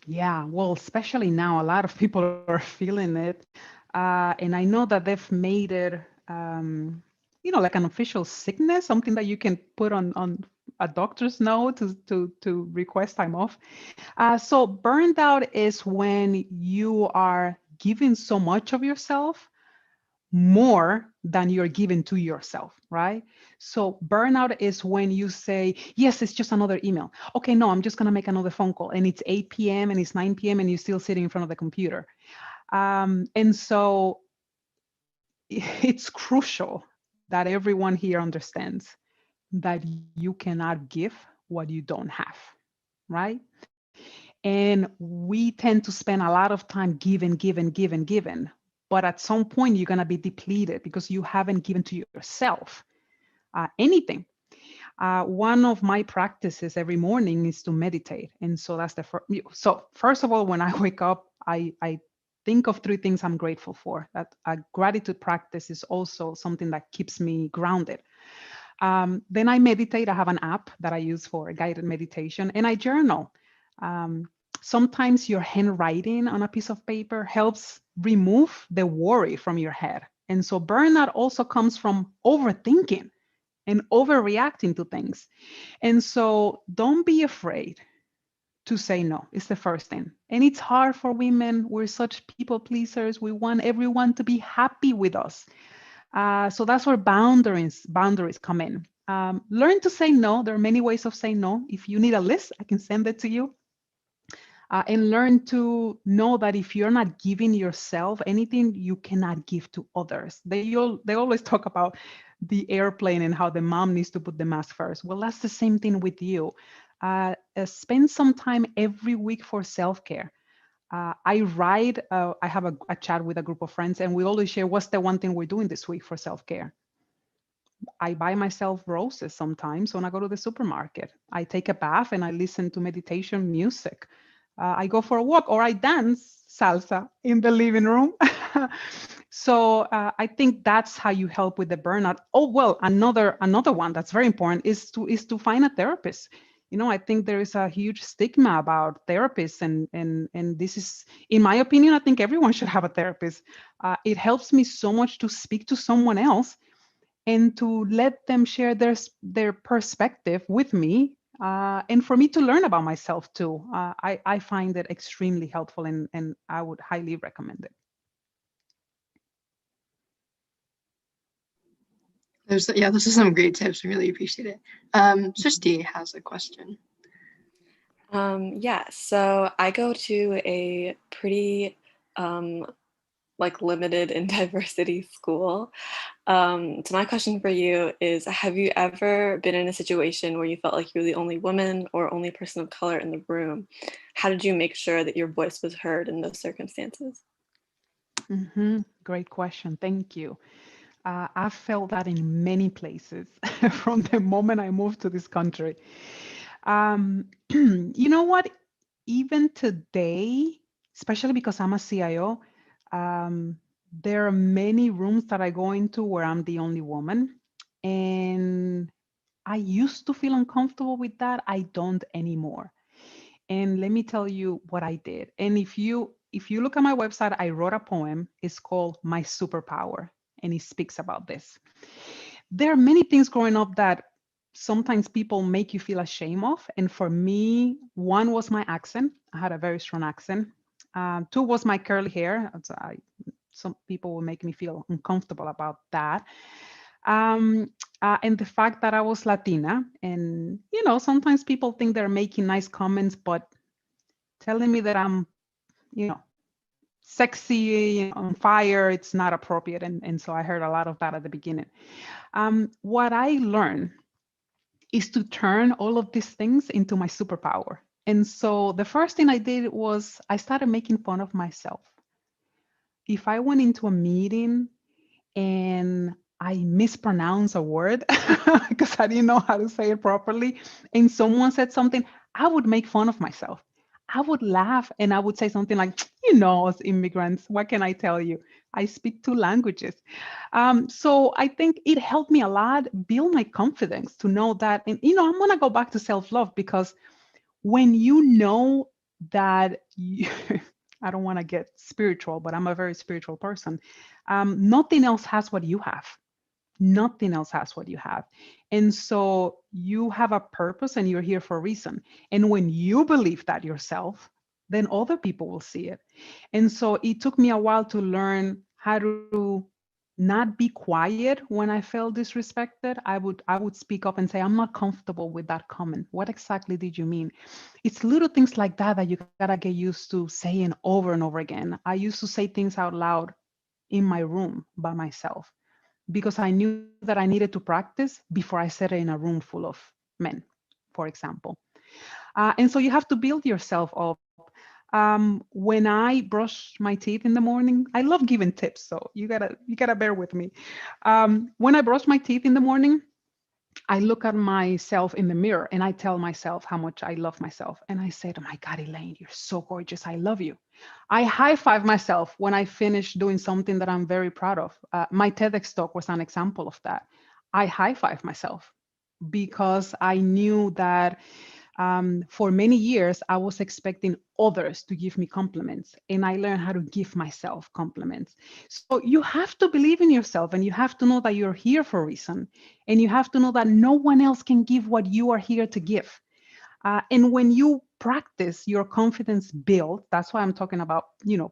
Yeah, well, especially now, a lot of people are feeling it. And I know that they've made it, like an official sickness, something that you can put on a doctor's note to request time off. So burned out is when you are giving so much of yourself more than you're giving to yourself, right? So burnout is when you say, yes, it's just another email. Okay, no, I'm just going to make another phone call. And it's 8 p.m. and it's 9 p.m. and you're still sitting in front of the computer. And so it's crucial that everyone here understands that you cannot give what you don't have, right? And we tend to spend a lot of time giving. But at some point, you're going to be depleted because you haven't given to yourself anything. One of my practices every morning is to meditate. And so that's the first. So first of all, when I wake up, I think of 3 things I'm grateful for. That a gratitude practice is also something that keeps me grounded. Then I meditate. I have an app that I use for guided meditation, and I journal. Sometimes your handwriting on a piece of paper helps remove the worry from your head. And so burnout also comes from overthinking and overreacting to things. And so don't be afraid to say no. It's the first thing. And it's hard for women. We're such people pleasers. We want everyone to be happy with us. So that's where boundaries come in. Learn to say no. There are many ways of saying no. If you need a list, I can send it to you. And learn to know that if you're not giving yourself anything, you cannot give to others. They always talk about the airplane and how the mom needs to put the mask first. Well, that's the same thing with you. Spend some time every week for self-care. I have a chat with a group of friends, and we always share what's the one thing we're doing this week for self-care. I buy myself roses sometimes when I go to the supermarket. I take a bath and I listen to meditation music. I go for a walk, or I dance salsa in the living room. So I think that's how you help with the burnout. Oh, well, another one that's very important is to find a therapist. You know, I think there is a huge stigma about therapists, and this is, in my opinion, I think everyone should have a therapist. It helps me so much to speak to someone else and to let them share their perspective with me, and for me to learn about myself too. I find it extremely helpful, and I would highly recommend it. Those are some great tips. I really appreciate it. Srishti has a question. Yeah, so I go to a pretty like limited in diversity school. So my question for you is, have you ever been in a situation where you felt like you were the only woman or only person of color in the room? How did you make sure that your voice was heard in those circumstances? Great question. Thank you. I've felt that in many places from the moment I moved to this country. You know what? Even today, especially because I'm a CIO, there are many rooms that I go into where I'm the only woman. And I used to feel uncomfortable with that. I don't anymore. And let me tell you what I did. And if you look at my website, I wrote a poem. It's called My Superpower, and it speaks about this. There are many things growing up that sometimes people make you feel ashamed of. And for me, one was my accent. I had a very strong accent. Two was my curly hair. Some people will make me feel uncomfortable about that. And the fact that I was Latina. And, you know, sometimes people think they're making nice comments, but telling me that I'm, you know, sexy, on fire, it's not appropriate. And so I heard a lot of that at the beginning. What I learned is to turn all of these things into my superpower. And so the first thing I did was I started making fun of myself. If I went into a meeting and I mispronounce a word because I didn't know how to say it properly, and someone said something, I would make fun of myself. I would laugh and I would say something like, you know, as immigrants, what can I tell you? I speak 2 languages. So I think it helped me a lot build my confidence to know that, and you know, I'm gonna go back to self-love, because when you know that you, I don't want to get spiritual, but I'm a very spiritual person. Nothing else has what you have. Nothing else has what you have. And so you have a purpose and you're here for a reason. And when you believe that yourself, then other people will see it. And so it took me a while to learn how to not be quiet when I felt disrespected. I would speak up and say, I'm not comfortable with that comment. What exactly did you mean? It's little things like that that you gotta get used to saying over and over again. I used to say things out loud in my room by myself, because I knew that I needed to practice before I said it in a room full of men, for example. And so you have to build yourself up. When I brush my teeth in the morning, I love giving tips, so you gotta bear with me. When I brush my teeth in the morning, I look at myself in the mirror and I tell myself how much I love myself. And I said, oh my God, Elaine, you're so gorgeous. I love you. I high five myself when I finish doing something that I'm very proud of. My TEDx talk was an example of that. I high five myself because I knew that for many years, I was expecting others to give me compliments, and I learned how to give myself compliments. So you have to believe in yourself, and you have to know that you're here for a reason, and you have to know that no one else can give what you are here to give. And when you practice, your confidence build. That's why I'm talking about,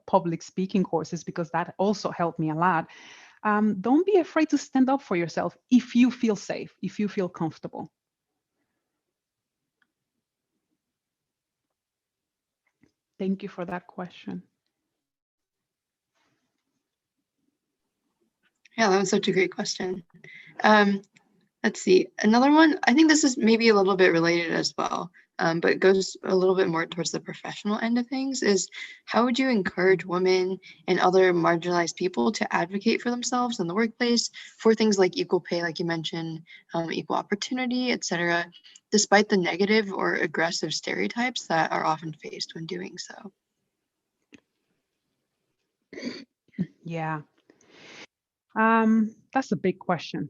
public speaking courses, because that also helped me a lot. Don't be afraid to stand up for yourself if you feel safe, if you feel comfortable. Thank you for that question. Yeah, that was such a great question. Let's see, another one. I think this is maybe a little bit related as well, but it goes a little bit more towards the professional end of things, is how would you encourage women and other marginalized people to advocate for themselves in the workplace for things like equal pay, like you mentioned, equal opportunity, etc., despite the negative or aggressive stereotypes that are often faced when doing so? Yeah. That's a big question.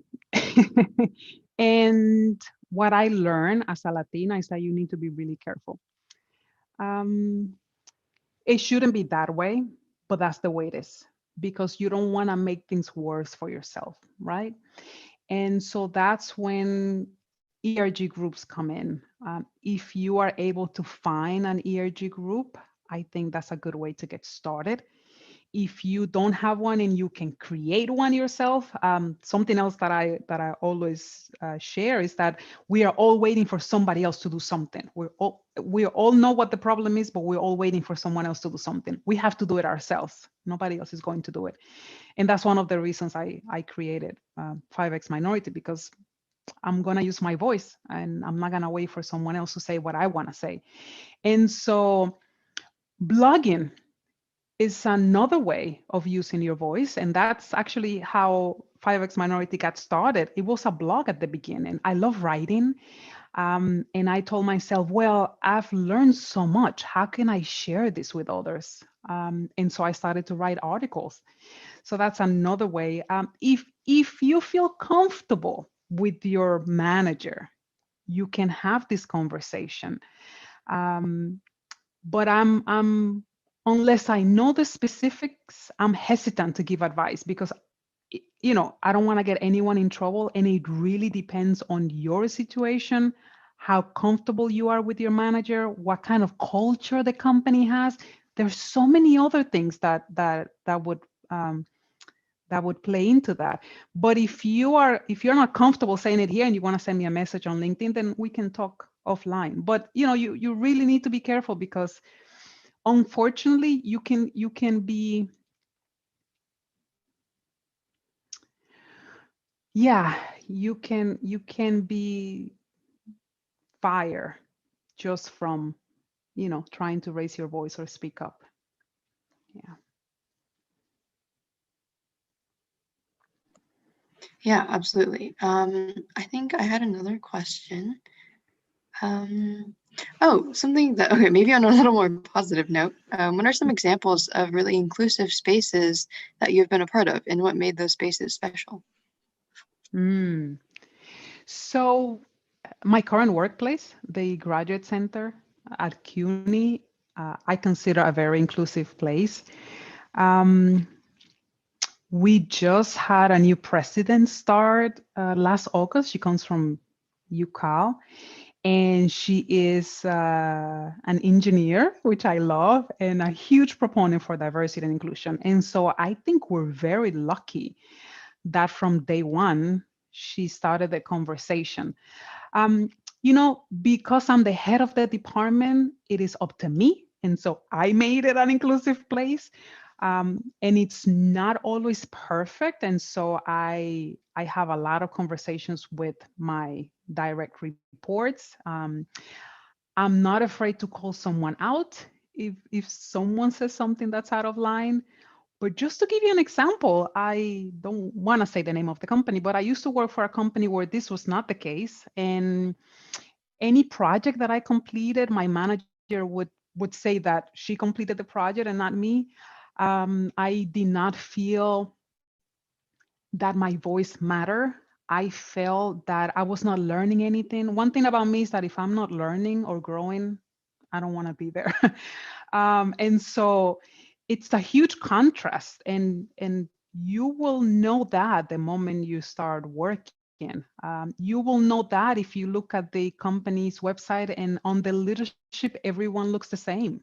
And what I learned as a Latina is that you need to be really careful. Um, it shouldn't be that way, but that's the way it is, because you don't want to make things worse for yourself, right? And so that's when ERG groups come in. If you are able to find an ERG group, I think that's a good way to get started. If you don't have one and you can create one yourself, something else that I always share is that we are all waiting for somebody else to do something. We all know what the problem is, but we're all waiting for someone else to do something. We have to do it ourselves. Nobody else is going to do it. And that's one of the reasons I created 5X Minority, because I'm going to use my voice and I'm not going to wait for someone else to say what I want to say. And so blogging is another way of using your voice. And that's actually how 5X Minority got started. It was a blog at the beginning. I love writing. And I told myself, well, I've learned so much. How can I share this with others? And so I started to write articles. So that's another way. If you feel comfortable with your manager, you can have this conversation. But I'm unless I know the specifics, I'm hesitant to give advice, because I don't want to get anyone in trouble, and it really depends on your situation, how comfortable you are with your manager, what kind of culture the company has. There's so many other things that would play into that. But if you're not comfortable saying it here and you want to send me a message on LinkedIn, then we can talk offline. But you really need to be careful, because unfortunately you can be, you can be fired just from trying to raise your voice or speak up. Yeah, absolutely. I think I had another question. Something that, okay, maybe on a little more positive note, what are some examples of really inclusive spaces that you've been a part of, and what made those spaces special? So my current workplace, the Graduate Center at CUNY, I consider a very inclusive place. We just had a new president start last August. She comes from UCal, and she is an engineer, which I love, and a huge proponent for diversity and inclusion. And so I think we're very lucky that from day one, she started the conversation. Because I'm the head of the department, it is up to me. And so I made it an inclusive place. And it's not always perfect. And so I have a lot of conversations with my direct reports. I'm not afraid to call someone out if someone says something that's out of line. But just to give you an example, I don't want to say the name of the company, but I used to work for a company where this was not the case. And any project that I completed, my manager would say that she completed the project and not me. I did not feel that my voice mattered. I felt that I was not learning anything. One thing about me is that if I'm not learning or growing, I don't want to be there. And so it's a huge contrast, and you will know that the moment you start working. working. You will know that if you look at the company's website, and on the leadership, everyone looks the same.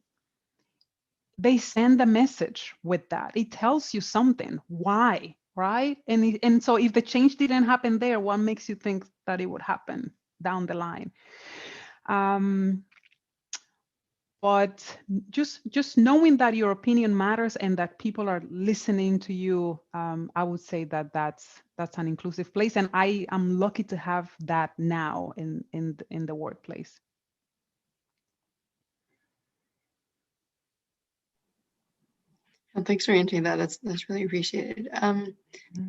They send a message with that. It tells you something. Why, right? And so if the change didn't happen there, what makes you think that it would happen down the line? But just knowing that your opinion matters and that people are listening to you, I would say that that's an inclusive place, and I am lucky to have that now in the workplace. Well, thanks for answering that. That's really appreciated.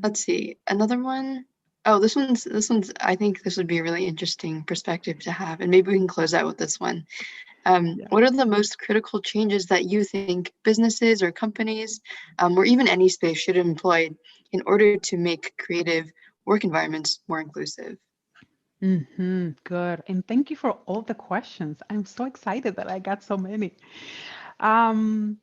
Let's see, another one. Oh, this one's. I think this would be a really interesting perspective to have, and maybe we can close out with this one. What are the most critical changes that you think businesses or companies, or even any space, should employ in order to make creative work environments more inclusive? Good. And thank you for all the questions. I'm so excited that I got so many. The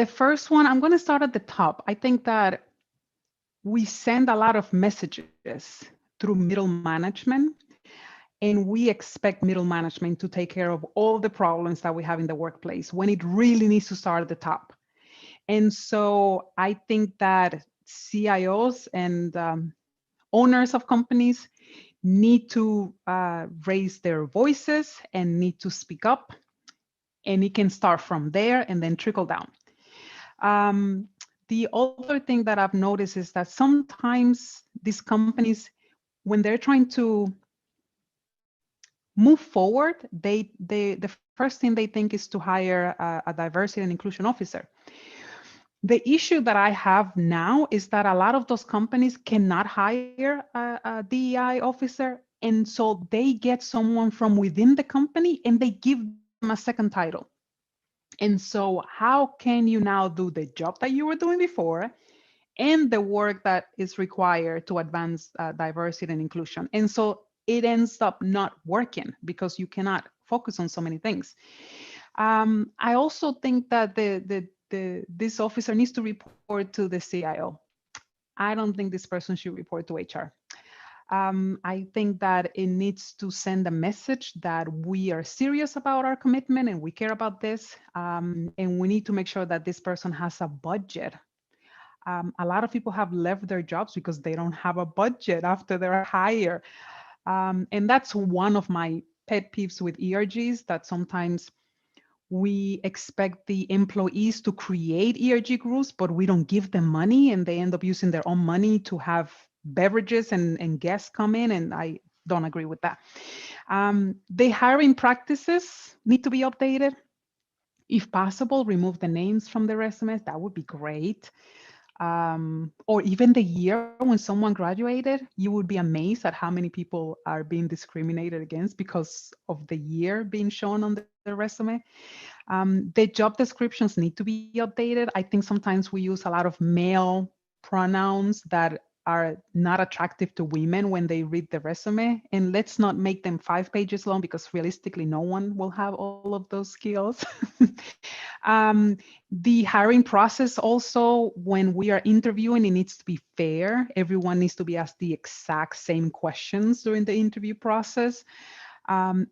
first one, I'm going to start at the top. I think that we send a lot of messages through middle management, and we expect middle management to take care of all the problems that we have in the workplace when it really needs to start at the top. And so I think that CIOs and owners of companies need to raise their voices and need to speak up. And it can start from there and then trickle down. The other thing that I've noticed is that sometimes these companies, when they're trying to move forward, the first thing they think is to hire a diversity and inclusion officer. The issue that I have now is that a lot of those companies cannot hire a DEI officer, and so they get someone from within the company and they give them a second title. And so how can you now do the job that you were doing before and the work that is required to advance diversity and inclusion? And so it ends up not working because you cannot focus on so many things. I also think that this officer needs to report to the CIO. I don't think this person should report to HR. I think that it needs to send a message that we are serious about our commitment and we care about this. And we need to make sure that this person has a budget. A lot of people have left their jobs because they don't have a budget after they're hired. And that's one of my pet peeves with ERGs, that sometimes we expect the employees to create ERG groups, but we don't give them money and they end up using their own money to have beverages and guests come in, and I don't agree with that. The hiring practices need to be updated. If possible, remove the names from the resumes. That would be great. Or even the year when someone graduated, you would be amazed at how many people are being discriminated against because of the year being shown on the resume. The job descriptions need to be updated. I think sometimes we use a lot of male pronouns that are not attractive to women when they read the resume. And let's not make them 5 pages long, because realistically, no one will have all of those skills. The hiring process also, when we are interviewing, it needs to be fair. Everyone needs to be asked the exact same questions during the interview process. And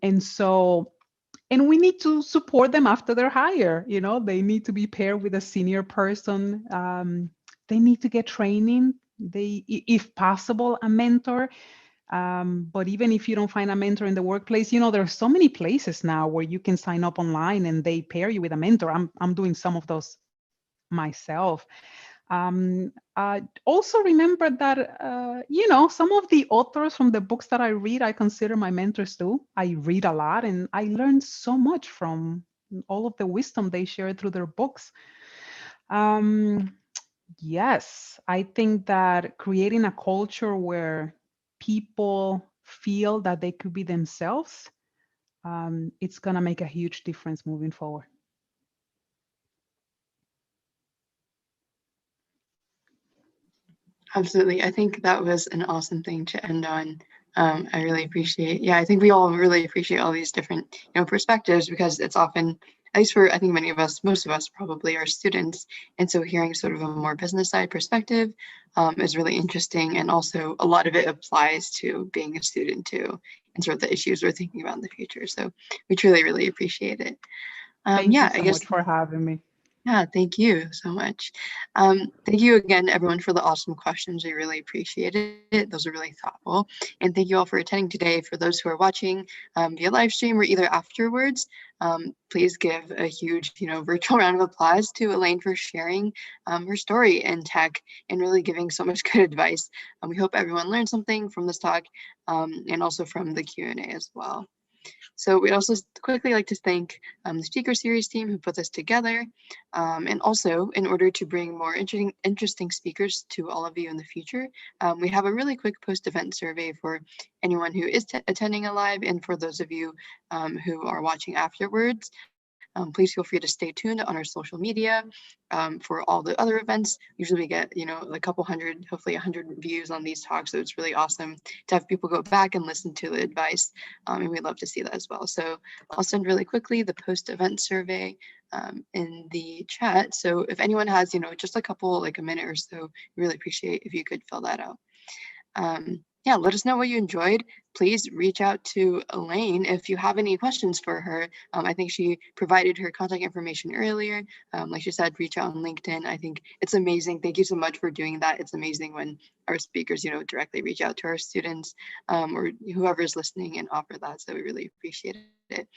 we need to support them after they're hired. They need to be paired with a senior person. They need to get training. If possible, a mentor. But even if you don't find a mentor in the workplace, there are so many places now where you can sign up online and they pair you with a mentor. I'm doing some of those myself. Also remember that, some of the authors from the books that I read, I consider my mentors too. I read a lot and I learned so much from all of the wisdom they share through their books. Yes, I think that creating a culture where people feel that they could be themselves, it's going to make a huge difference moving forward. Absolutely. I think that was an awesome thing to end on. I really appreciate, I think we all really appreciate all these different, perspectives, because it's often at least for, I think many of us, most of us probably are students. And so hearing sort of a more business side perspective is really interesting. And also a lot of it applies to being a student too, and sort of the issues we're thinking about in the future. So we truly, really appreciate it. Thank Yeah, you so I guess. much for having me. Yeah, thank you so much. Thank you again, everyone, for the awesome questions. We really appreciate it. Those are really thoughtful. And thank you all for attending today. For those who are watching via live stream or either afterwards, please give a huge, virtual round of applause to Elaine for sharing her story in tech and really giving so much good advice. We hope everyone learned something from this talk and also from the Q&A as well. So we'd also quickly like to thank the speaker series team who put this together. And also, in order to bring more interesting speakers to all of you in the future, we have a really quick post-event survey for anyone who is attending a live and for those of you who are watching afterwards. Please feel free to stay tuned on our social media for all the other events. Usually we get, a couple hundred, hopefully 100 views on these talks. So it's really awesome to have people go back and listen to the advice. And we'd love to see that as well. So I'll send really quickly the post-event survey in the chat. So if anyone has, just a couple, like a minute or so, really appreciate if you could fill that out. Yeah, let us know what you enjoyed. Please reach out to Elaine if you have any questions for her. I think she provided her contact information earlier. Like she said, reach out on LinkedIn. I think it's amazing. Thank you so much for doing that. It's amazing when our speakers, directly reach out to our students or whoever's listening and offer that. So we really appreciate it.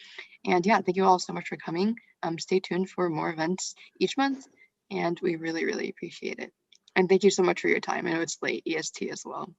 And yeah, thank you all so much for coming. Stay tuned for more events each month. And we really, really appreciate it. And thank you so much for your time. I know it's late EST as well.